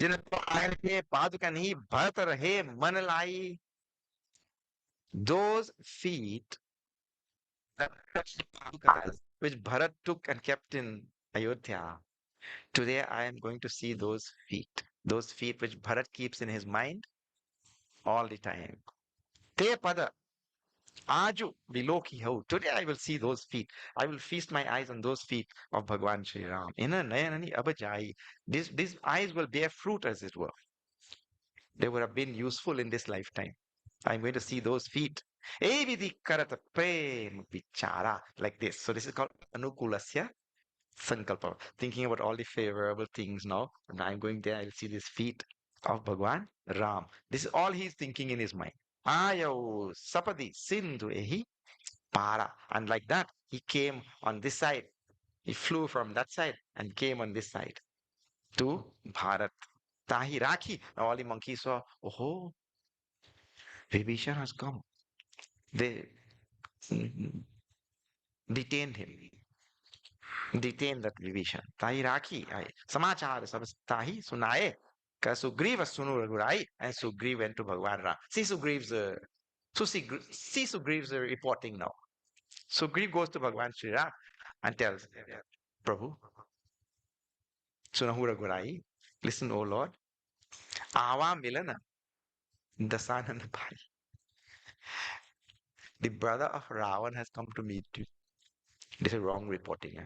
जिन पायल के पादुका नहीं भरत रहे मन लाई. Those feet that touched padukas, which Bharat took and kept in Ayodhya. Today I am going to see those feet which Bharat keeps in his mind all the time. Te pada aju viloki ho. Today I will see those feet. I will feast my eyes on those feet of Bhagwan Sri Ram. Ina nayanani abajai. These eyes will bear fruit, as it were. They would have been useful in this lifetime. I'm going to see those feet. Evidi karata prem vichara. Like this. So this is called anukulasya sankalpa. Thinking about all the favorable things now. And I'm going there, I'll see these feet of Bhagwan Ram. This is all he's thinking in his mind. Ayo sapadi sindhu ehi para. And like that, he came on this side. He flew from that side and came on this side to Bharat. Tahi Rakhi. Now all the monkeys saw, oh, Vibhishan has come. They detained him. Detain that Vibhishan. Tahi Rakhi. Samachar sab tahi sunaye. Ka Sugriva sunu ragurai. And Sugriv went to Bhagwan Ram. See Sugriv's see Sugriv's reporting now. Sugriv goes to Bhagwan Sri Ram and tells, Prabhu, sunahu ragurai. Listen, O Lord. Awa milana. Dasanana bhai. The brother of Ravan has come to meet you. This is wrong reporting.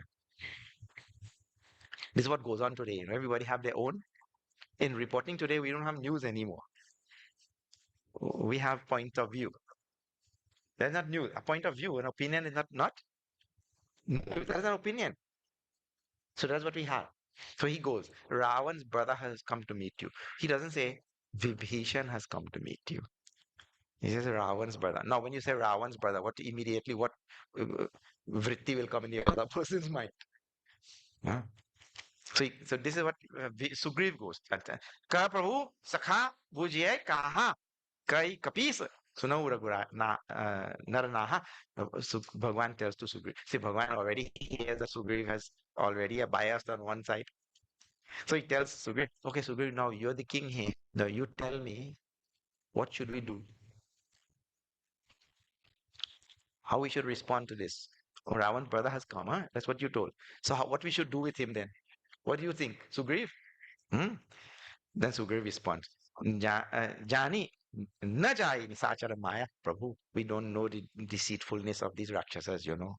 This is what goes on today. Everybody have their own. In reporting today, we don't have news anymore. We have point of view. That's not news. A point of view, an opinion is not. That's an opinion. So that's what we have. So he goes, Ravan's brother has come to meet you. He doesn't say, Vibhishan has come to meet you. He says Ravan's brother. Now, when you say Ravan's brother, what vritti will come in the other person's mind? Huh? So this is what Sugriv goes. Ka Prabhu, Sakha, Bujye, Kaha, Kai Kapis. Sunau Ragura na Naranaha. Bhagwan tells to Sugriv. See, Bhagwan already hears that Sugriv has already a bias on one side. So he tells Sugriv, okay, Sugriv, now you're the king here. Now you tell me what should we do? How we should respond to this? Oh, Ravan's brother has come, huh? That's what you told. So what we should do with him then? What do you think, Sugriv? Hmm? Then Sugriv responds, Jani, na jai nisachara maya, Prabhu. We don't know the deceitfulness of these rakshasas, you know.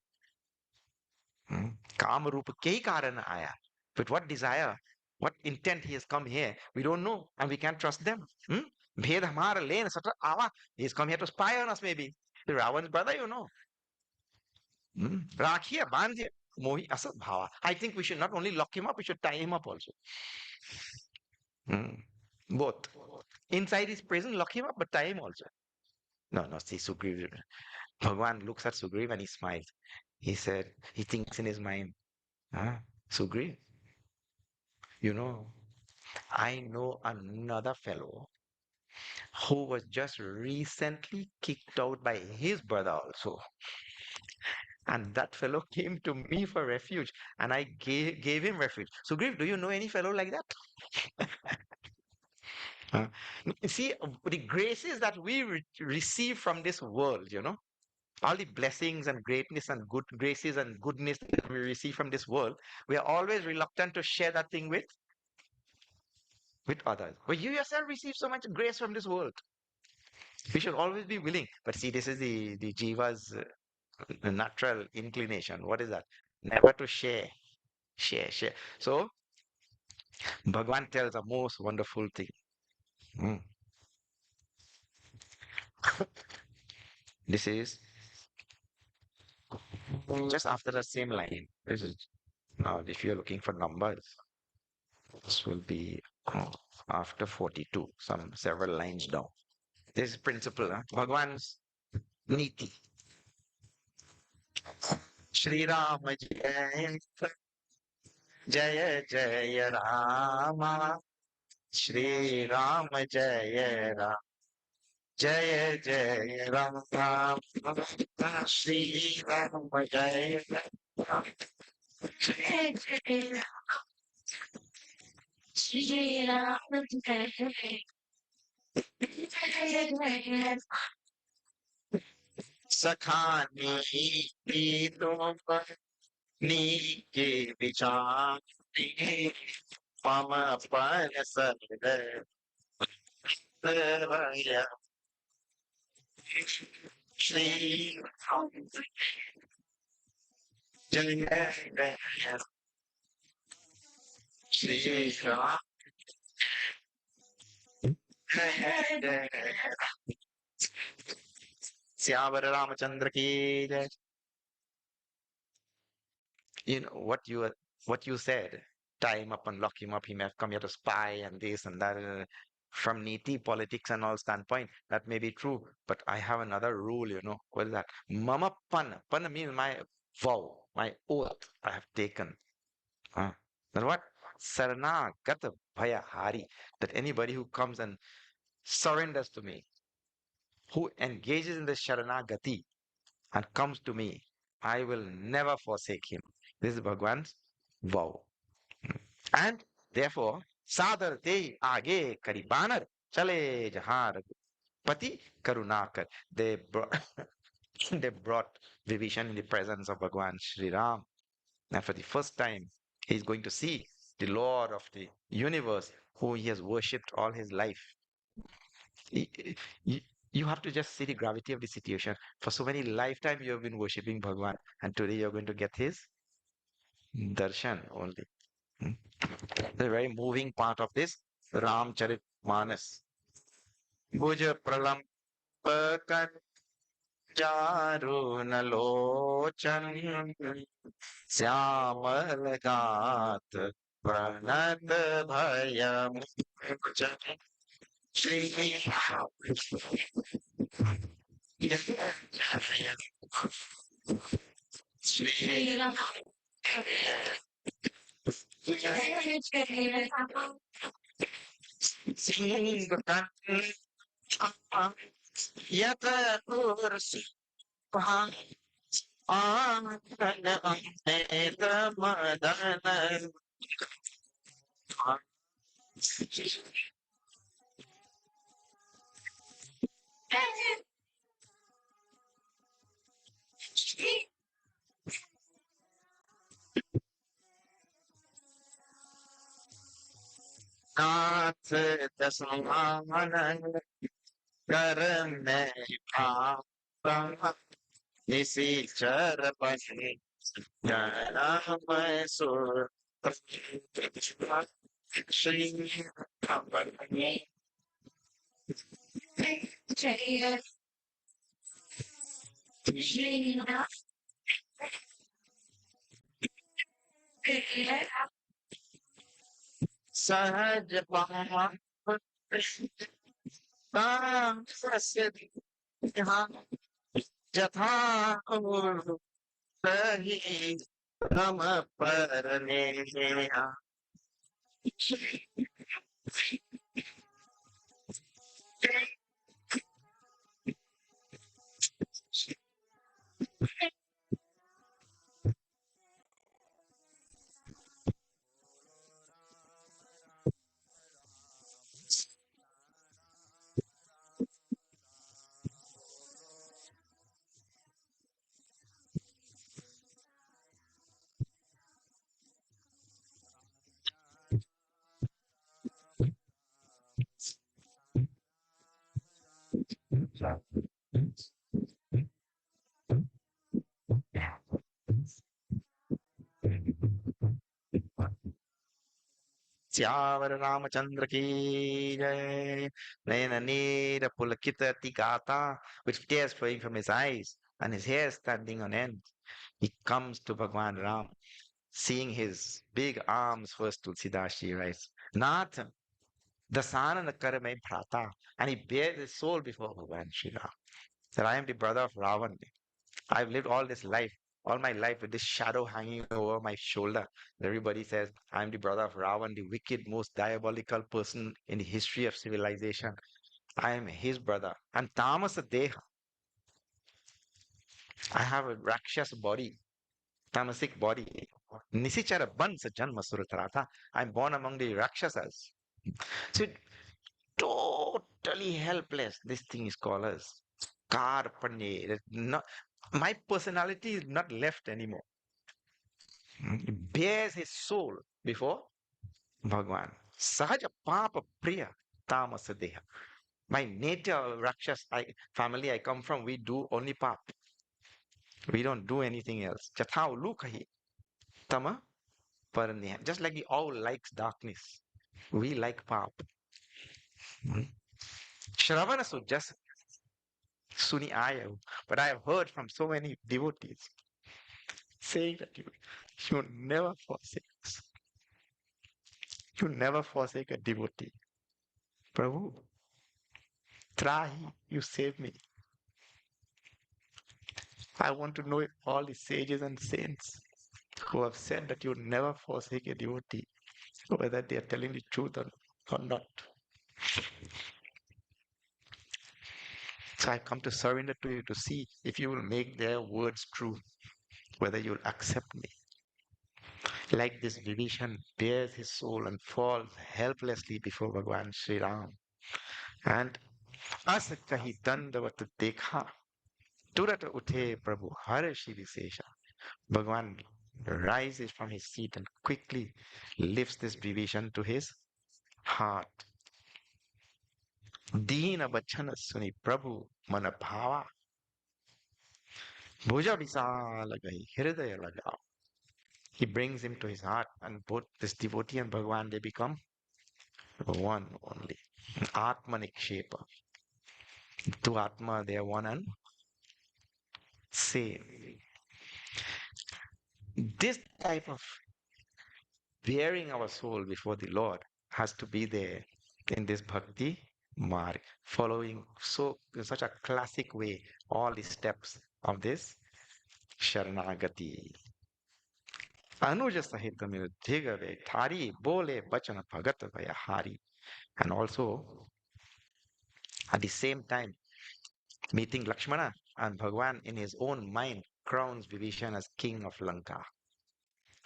Hmm? Kama rupa ke karana aya. With what desire, what intent he has come here, we don't know, and we can't trust them. Hmm? Bhed hamara len satra awa. He's come here to spy on us, maybe. The Ravan's brother, you know. Rakhiya, bandhiya, mohi asat bhava. I think we should not only lock him up, we should tie him up also. Hmm. Both. Inside his prison, lock him up, but tie him also. No, no, see, Sugriv. Bhagwan looks at Sugriv and he smiles. He said, he thinks in his mind, huh? Sugriv, you know, I know another fellow who was just recently kicked out by his brother also. And that fellow came to me for refuge, and I gave him refuge. Sugriv, do you know any fellow like that? Uh, See, the graces that we receive from this world, you know, all the blessings and greatness and good graces and goodness that we receive from this world, we are always reluctant to share that thing with others. But you yourself receive so much grace from this world. We should always be willing. But see, this is the jiva's natural inclination. What is that? Never to share, share. So Bhagwan tells a most wonderful thing. Mm. This is just after the same line. This is now, if you're looking for numbers, this will be after 42, some several lines down. This is principle, huh? Bhagwan's niti. Shri Ram Jai Jaya Jaya Rama. Shri Ram Jaya Ram Jaya Jaya Ram. Shri Ram Jaya Ram Jaya Jaya Shri Ram Jaya Jaya Sakhani तुम नीके विचार मम पन सर्व सर्वया श्री जय जय श्री राम जय जय श्यावर रामचंद्र की जय. You know what you said, tie him up and lock him up. He may have come here to spy and this and that. From niti politics and all standpoint, that may be true. But I have another rule, you know. What is that? Mama pana. Pana means my vow, my oath I have taken. Uh, that what? Sarana gata bhaya hari. That anybody who comes and surrenders to me, who engages in the sharanagati and comes to me, I will never forsake him. This is Bhagwan's vow. And therefore, sadar te aage karibanar chale jahan pati karunakar. They brought, they brought Vibhishan in the presence of Bhagwan Sri Ram. And for the first time, he's going to see the Lord of the universe who he has worshipped all his life. You, you have to just see the gravity of the situation. For so many lifetimes you have been worshipping Bhagwan, and today you're going to get his darshan only. Hmm? The very moving part of this Ramcharit Manas. Bhuja pralampa चारुन लोचन श्यामल गात प्रणत भयम Shri Shri Singh Yata ursi pahan anand ameta madana. Nath dasamanand karne paam nisi char bani jana sur Shri Sahaj Bhava Sasya Jatha Sahi Rama Paraneha. Syavara Ramachandra ki jai. Nayana Nera Pulakita Tikata, with tears flowing from his eyes and his hair standing on end. He comes to Bhagwan Ram, seeing his big arms first. Tulsidashi writes, Nath, Dasana kar mein bhrata, and he bears his soul before Bhagwan Shri Ram. Said, I am the brother of Ravan. I've lived all this life, all my life with this shadow hanging over my shoulder. Everybody says, I'm the brother of Ravan, the wicked, most diabolical person in the history of civilization. I am his brother. And Tamasa Deha, I have a Rakshas body, tamasic body. Nisichara Bansa Janma Suratarata. I'm born among the Rakshasas. So totally helpless. This thing is called as Karpane. Not, my personality is not left anymore. He bears his soul before Bhagwan. Sahaja Papa Priya Tamasa Deha. My native Rakshas family I come from, we do only pap. We don't do anything else. Chathao Lukahi Tama Paraniya. Just like the owl likes darkness, we like pap. Hmm. Shravana so just Suni Ayahu. But I have heard from so many devotees saying that you never forsake us. You never forsake a devotee. Prabhu, Trahi, you save me. I want to know if all the sages and saints who have said that you never forsake a devotee, whether they are telling the truth or not. So I come to surrender to you to see if you will make their words true, whether you'll accept me. Like this Vibhishan bears his soul and falls helplessly before Bhagwan Sri Ram. And as kahi dandavat dekha, turat uthe Prabhu har Shri Visesha. Bhagwan rises from his seat and quickly lifts this Vibhishan to his heart. Dina bachana suni Prabhu mana bhava. Bhuja visala gahi hridaya lagao. He brings him to his heart, and both this devotee and Bhagwan, they become one only. Atma Nikshepa. To Atma, they are one and same. This type of bearing our soul before the Lord has to be there in this bhakti marg, following so in such a classic way all the steps of this sharanagati. Anuja sahitamil dhigave thari bole bachana bhagat vaya hari. And also at the same time Meeting Lakshmana, and Bhagwan in his own mind crowns Vibhishan as king of Lanka.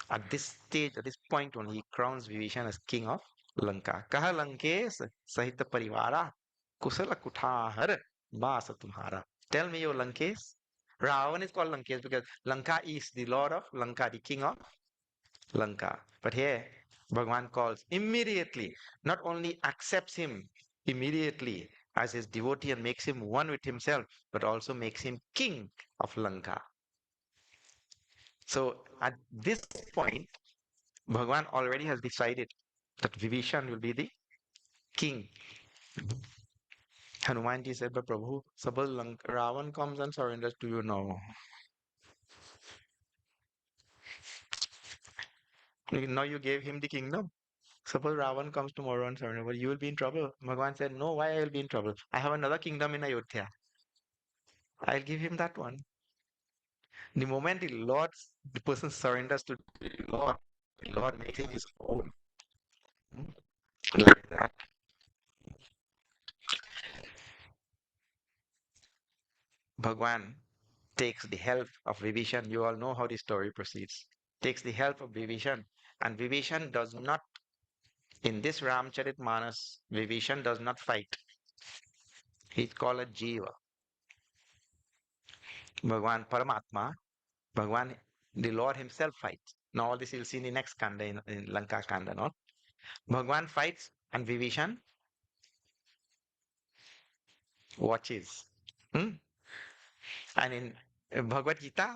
At this stage, at this point only, he crowns Vibhishan as king of Lanka. Kaha Lankes Sahita Parivara Kusala Kuthahar Basa Tumhara. Tell me, your Lankes. Ravan is called Lankes because Lanka is the lord of Lanka, the king of Lanka. But here, Bhagwan calls immediately, not only accepts him immediately as his devotee and makes him one with himself, but also makes him king of Lanka. So at this point, Bhagwan already has decided that Vibhishan will be the king. Hanumanji said, but Prabhu, suppose Ravan comes and surrenders to you now. Now you gave him the kingdom. Suppose Ravan comes tomorrow and surrenders, well, you will be in trouble. Bhagwan said, no, why I will be in trouble? I have another kingdom in Ayodhya. I'll give him that one. The moment the person surrenders to the Lord makes him his own. Like that. Bhagwan takes the help of Vibhishan. You all know how the story proceeds. Takes the help of Vibhishan, and Vibhishan does not, in this Ramcharitmanas, Vibhishan does not fight. He's called a Jiva. Bhagwan Paramatma, Bhagwan, the Lord himself fights. Now all this you'll see in the next Kanda, in Lanka Kanda, no? Bhagwan fights and Vibhishan watches. Hmm? And in Bhagavad Gita,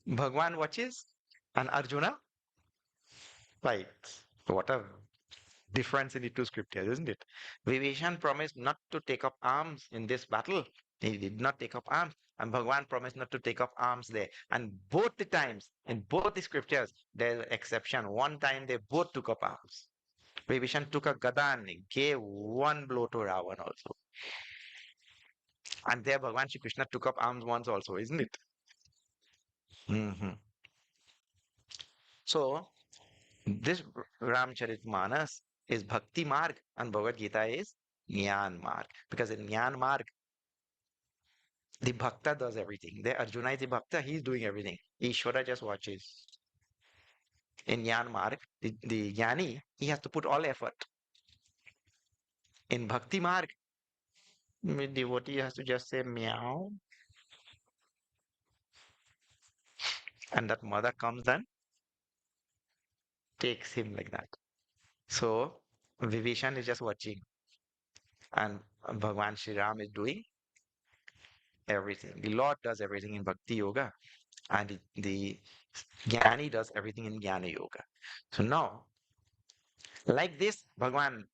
Bhagwan watches and Arjuna fights. What a difference in the two scriptures, isn't it? Vibhishan promised not to take up arms in this battle. He did not take up arms. And Bhagwan promised not to take up arms there. And both the times, in both the scriptures, there's an exception. One time they both took up arms. Vibhishan took a gada and gave one blow to Ravan also. And there Bhagwan Shri Krishna took up arms once also, isn't it? Hmm. So this Ramcharitmanas is Bhakti Marg and Bhagavad Gita is Jnana Marg. Because in Jnana Marg, the Bhakta does everything. The Arjuna is the Bhakta, he's doing everything. Ishvara just watches. In Jnana Marg, the Jnani, he has to put all effort. In Bhakti Marg, the devotee has to just say meow, and that mother comes and takes him like that. So Vibhishan is just watching, and Bhagwan Sri Ram is doing everything. The Lord does everything in Bhakti Yoga, and the Jnani does everything in Jnana Yoga. So now, like this, Bhagwan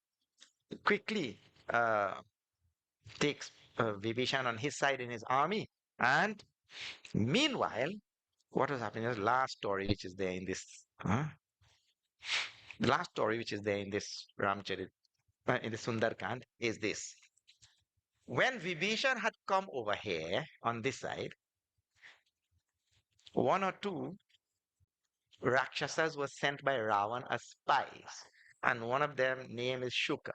quickly takes Vibhishan on his side in his army. And meanwhile, what was happening is last story which is there in this. The last story which is there in this Ramcharit, in the Sundarakand is this. When Vibhishan had come over here on this side, one or two Rakshasas were sent by Ravan as spies. And one of them name is Shuka.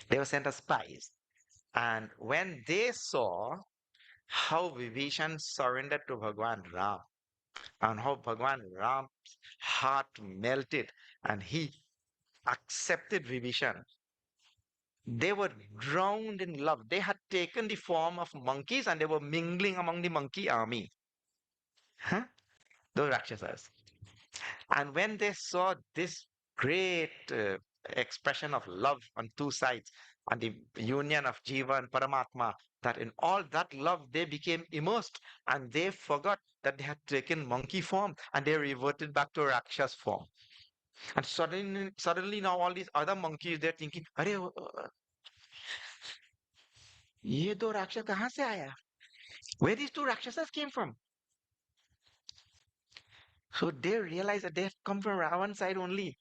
They were sent as spies. And when they saw how Vibhishan surrendered to Bhagwan Ram and how Bhagwan Ram's heart melted and he accepted Vibhishan, they were drowned in love. They had taken the form of monkeys and they were mingling among the monkey army. Huh? Those Rakshasas. And when they saw this great expression of love on two sides and the union of Jiva and Paramatma, that in all that love they became immersed and they forgot that they had taken monkey form and they reverted back to Rakshas form. And suddenly now all these other monkeys, they're thinking, Arey, ये दो राक्षस कहाँ से आया? Where these two Rakshasas came from? So they realized that they have come from Ravan's side only.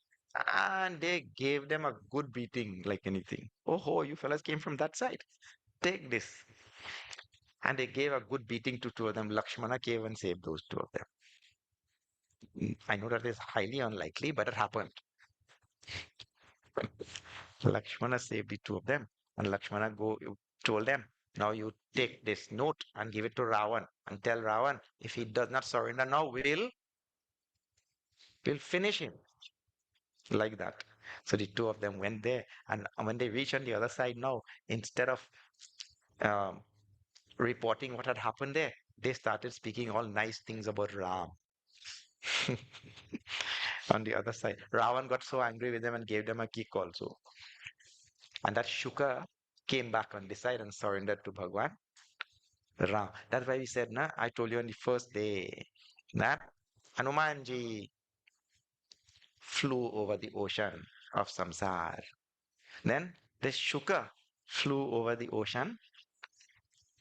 And they gave them a good beating like anything. Oh, ho, you fellas came from that side. Take this. And they gave a good beating to two of them. Lakshmana came and saved those two of them. I know that is highly unlikely, but it happened. Lakshmana saved the two of them. And Lakshmana told them, now you take this note and give it to Ravan and tell Ravan if he does not surrender now, we'll finish him like that. So the two of them went there, and when they reached on the other side now, instead of um, reporting what had happened there, they started speaking all nice things about Ram. On the other side, Ravan got so angry with them and gave them a kick also. And that Shuka came back on the side and surrendered to Bhagwan Ram. That's why we said, na, I told you on the first day that Hanumanji flew over the ocean of samsar. Then this Shuka flew over the ocean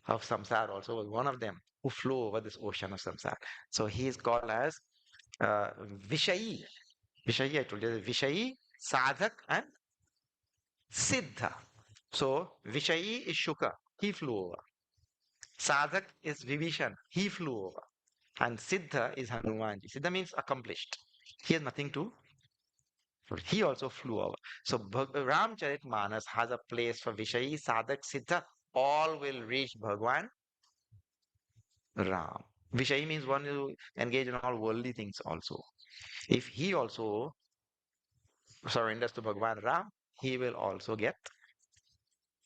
of samsar, also was one of them who flew over this ocean of samsar. So he is called as uh, Vishayi. Vishayi, I told you, Vishayi, Sadhak, and Siddha. So Vishayi is Shuka, he flew over. Sadhak is Vibhishan, he flew over. And Siddha is Hanumanji. Siddha means accomplished. He has nothing to. He also flew over. So Ramcharitmanas has a place for Vishayi, Sadhak, Siddha. All will reach Bhagwan Ram. Vishayi means one who engage in all worldly things also. If he also surrenders to Bhagwan Ram, he will also get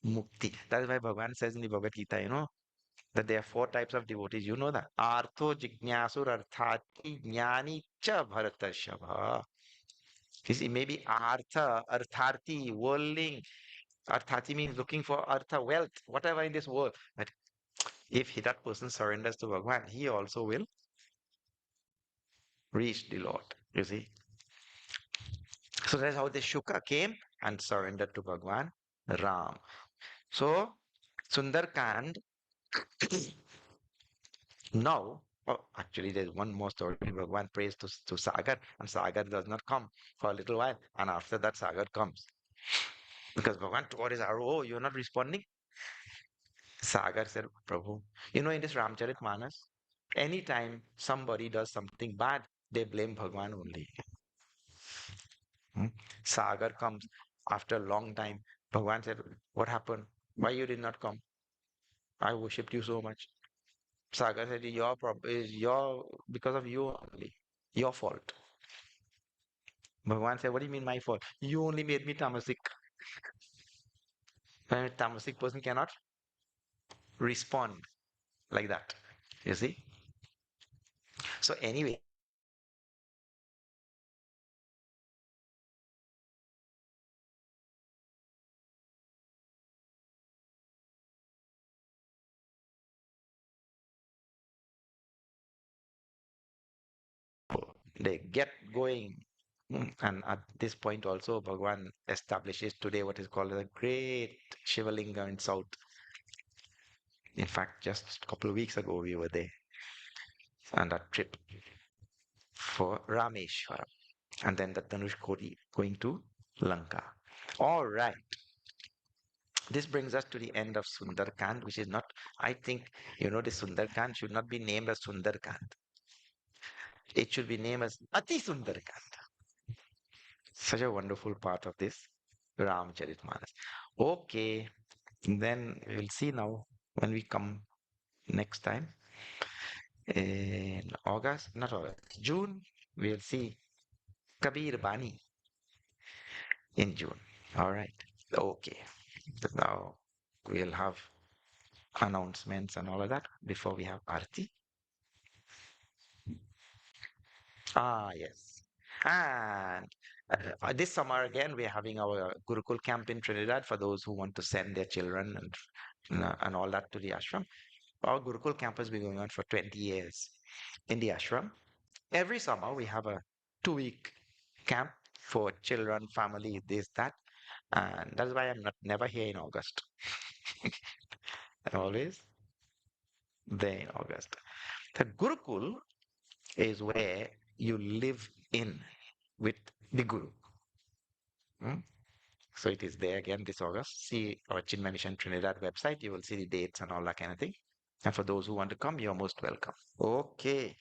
mukti. That is why Bhagwan says in the Bhagavad Gita, that there are four types of devotees. You know that. Artho, Jignasur, Arthati, Jnani, Cha, Bharatashabha. You see, maybe Artha, Artharti, worldling. Arthati means looking for Artha, wealth, whatever in this world. But if that person surrenders to Bhagwan, he also will reach the Lord. You see. So that's how the Shuka came and surrendered to Bhagwan Ram. So Sundarkand now, oh, actually, there's one more story. Bhagwan prays to Sagar, and Sagar does not come for a little while, and after that, Sagar comes because Bhagwan tore his arrow. Oh, you're not responding. Sagar said, Prabhu, in this Ramcharitmanas, anytime somebody does something bad, they blame Bhagwan only. Hmm? Sagar comes after a long time. Bhagwan said, what happened? Why you did not come? I worshipped you so much. Sagar said, is your because of you only. Your fault. Bhagwan said, what do you mean my fault? You only made me tamasic. And a tamasic person cannot respond like that. You see? So anyway, they get going. And at this point also, Bhagwan establishes today what is called a great Shivalinga in South. In fact, just a couple of weeks ago, we were there on that trip for Rameshwaram. And then the Dhanushkodi going to Lanka. All right. This brings us to the end of Sundarakand, which is not, I think, the Sundarakand should not be named as Sundarakand. It should be named as Ati Sundarakand. Such a wonderful part of this Ramcharitmanas. Okay, then we will see now when we come next time in August, not August, June, we'll see Kabir Bani in June. All right. Okay. Now we'll have announcements and all of that before we have Arti. Ah, yes. And this summer again, we're having our Gurukul camp in Trinidad for those who want to send their children and all that to the ashram. Our Gurukul camp has been going on for 20 years in the ashram. Every summer, we have a 2 week camp for children, family, this, that. And that's why I'm not never here in August. I'm always there in August. The Gurukul is where you live in with the Guru. Hmm? So it is there again this August. See our Chinmaya Mission Trinidad website. You will see the dates and all that kind of thing. And for those who want to come, you're most welcome. Okay.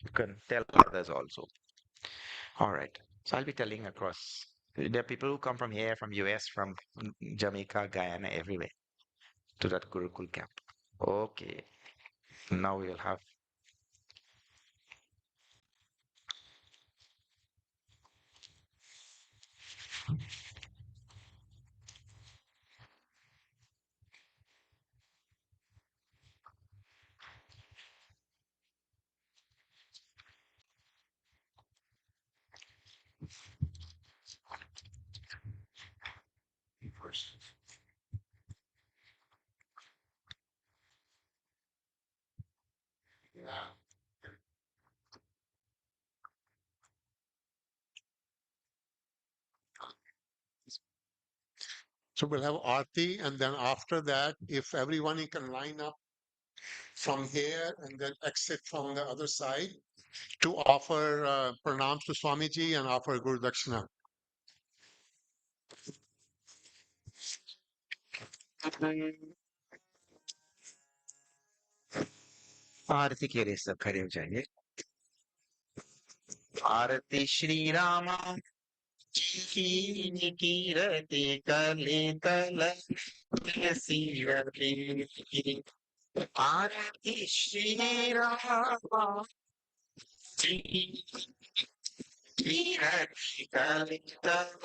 You can tell others also. All right. So I'll be telling across. There are people who come from here, from US, from Jamaica, Guyana, everywhere. to that Gurukul camp. Okay, now we will have. So we'll have Aarti, and then after that, if everyone can line up from here and then exit from the other side to offer pranams to Swamiji and offer Guru Dakshina. आरती के लिए सब खड़े हो जाएंगे. आरती श्री रामा की रति कले कल रति. आरती श्री रामा की रति कले कल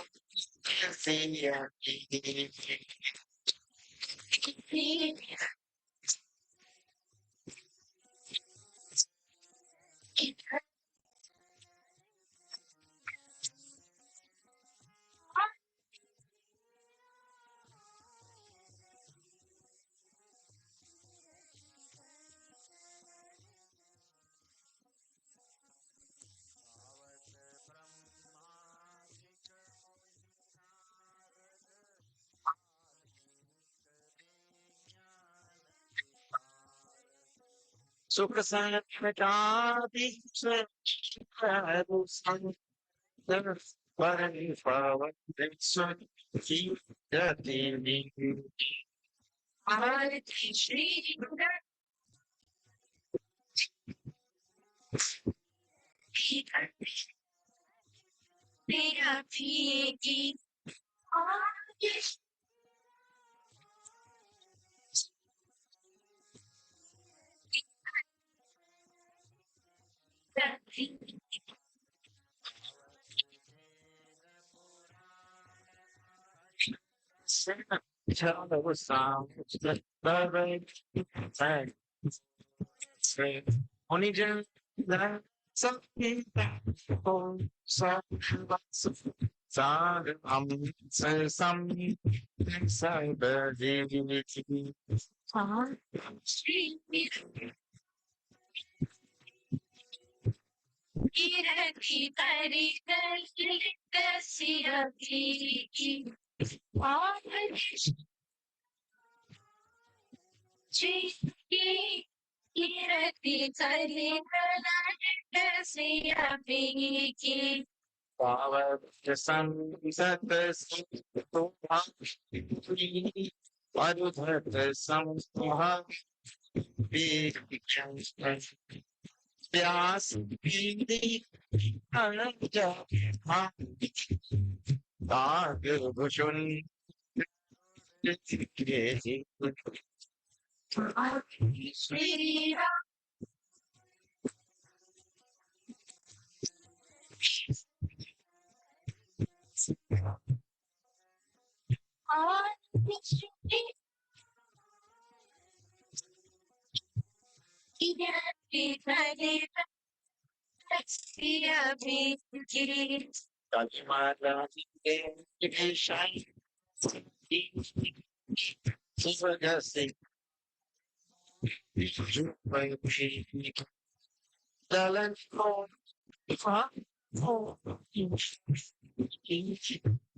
सुख संताति परम पावन आरती श्री की only just that something some cyber power the sun set the the sun be प्यास पीने दाग भुजन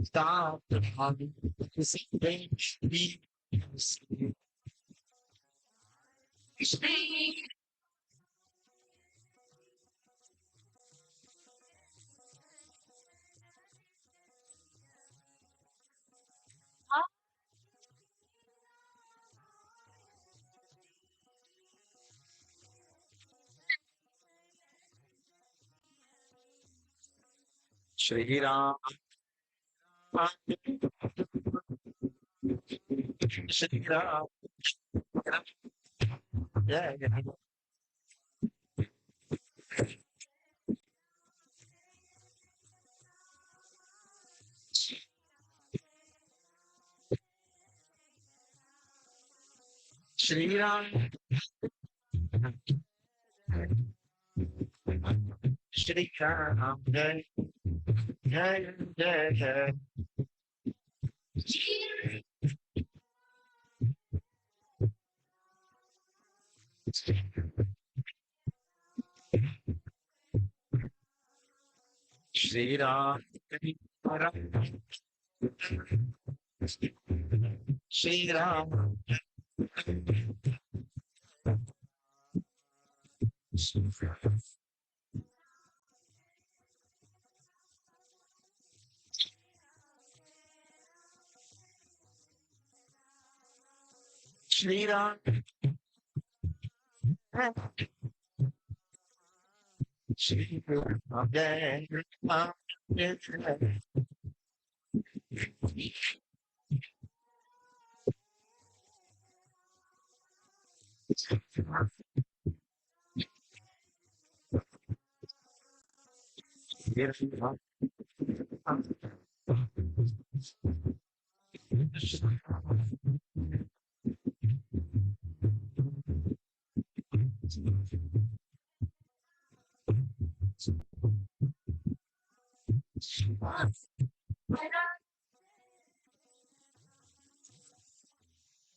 Stop the humming. Shri Ram, Shri Ram, Yeah, yeah. Shri Ram, Shri Ram, Jai, Jai, Jai, Jai. Shri Ram, Shri Ram, Shri Ram, Shri Ram, Jai, Ram, Jai, Jai.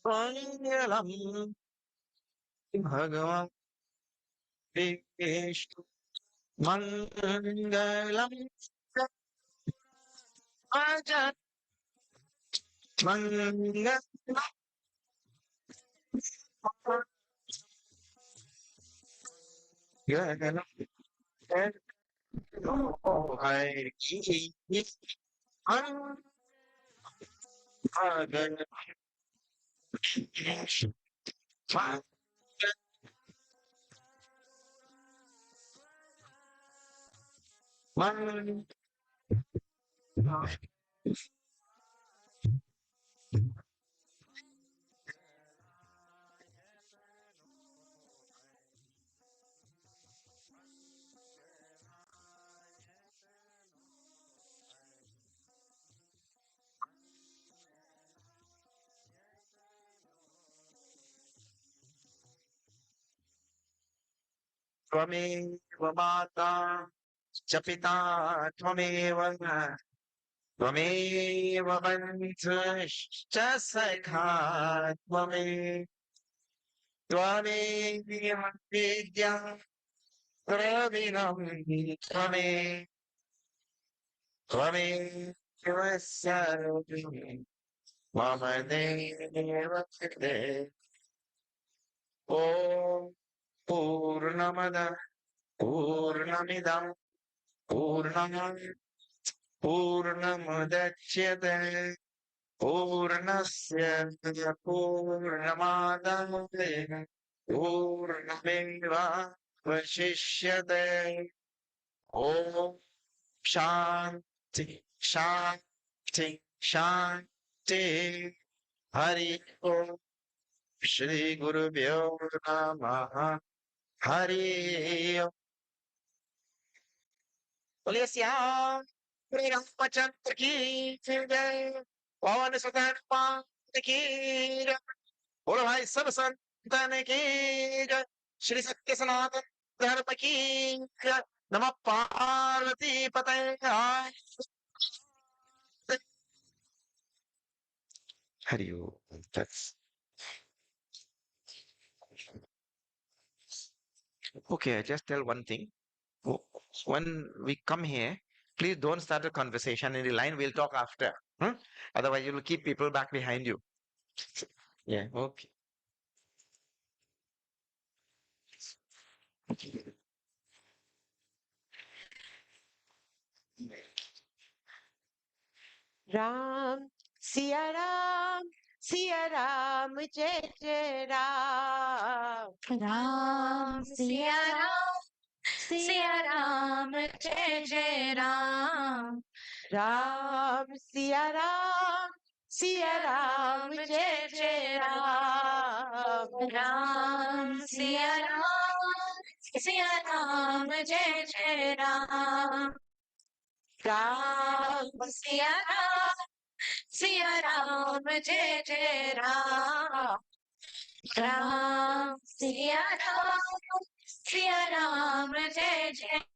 Mangalam Bhagavan Vishnu Mangalam Aja Mangalam Gaganam Hari Bhagavan Tvameva Mata च पिता त्वमेव त्वमेव बन्धुश्च सखा त्वमेव त्वमेव विद्या द्रविणं त्वमेव त्वमेव सर्वं मम देव कृते ॐ पूर्णमद पूर्णमिदं पूर्णम् पूर्णमुदच्यते पूर्णस्य पूर्णमादाय पूर्णमेवावशिष्यते ॐ शान्ति शान्ति शान्ति हरि ओम श्री गुरुभ्यो नमः हरि ओम बोलिए श्याम श्री रामचंद्र की जय पवन सुत हनुमान की जय बोलो भाई सब संतन की जय श्री सत्य सनातन धर्म की जय नमः पार्वती पते हरि ओम that's okay. I just tell one thing. When we come here, please don't start a conversation in the line. We'll talk after. Huh? Otherwise, you will keep people back behind you. Yeah. Okay. Ram Siya Ram जय जय राम राम सिया राम जय जय राम राम सिया सिया राम जय जय राम। राम सिया राम जय जय राम। राम सिया राम जय जय राम। राम सिया राम जय जय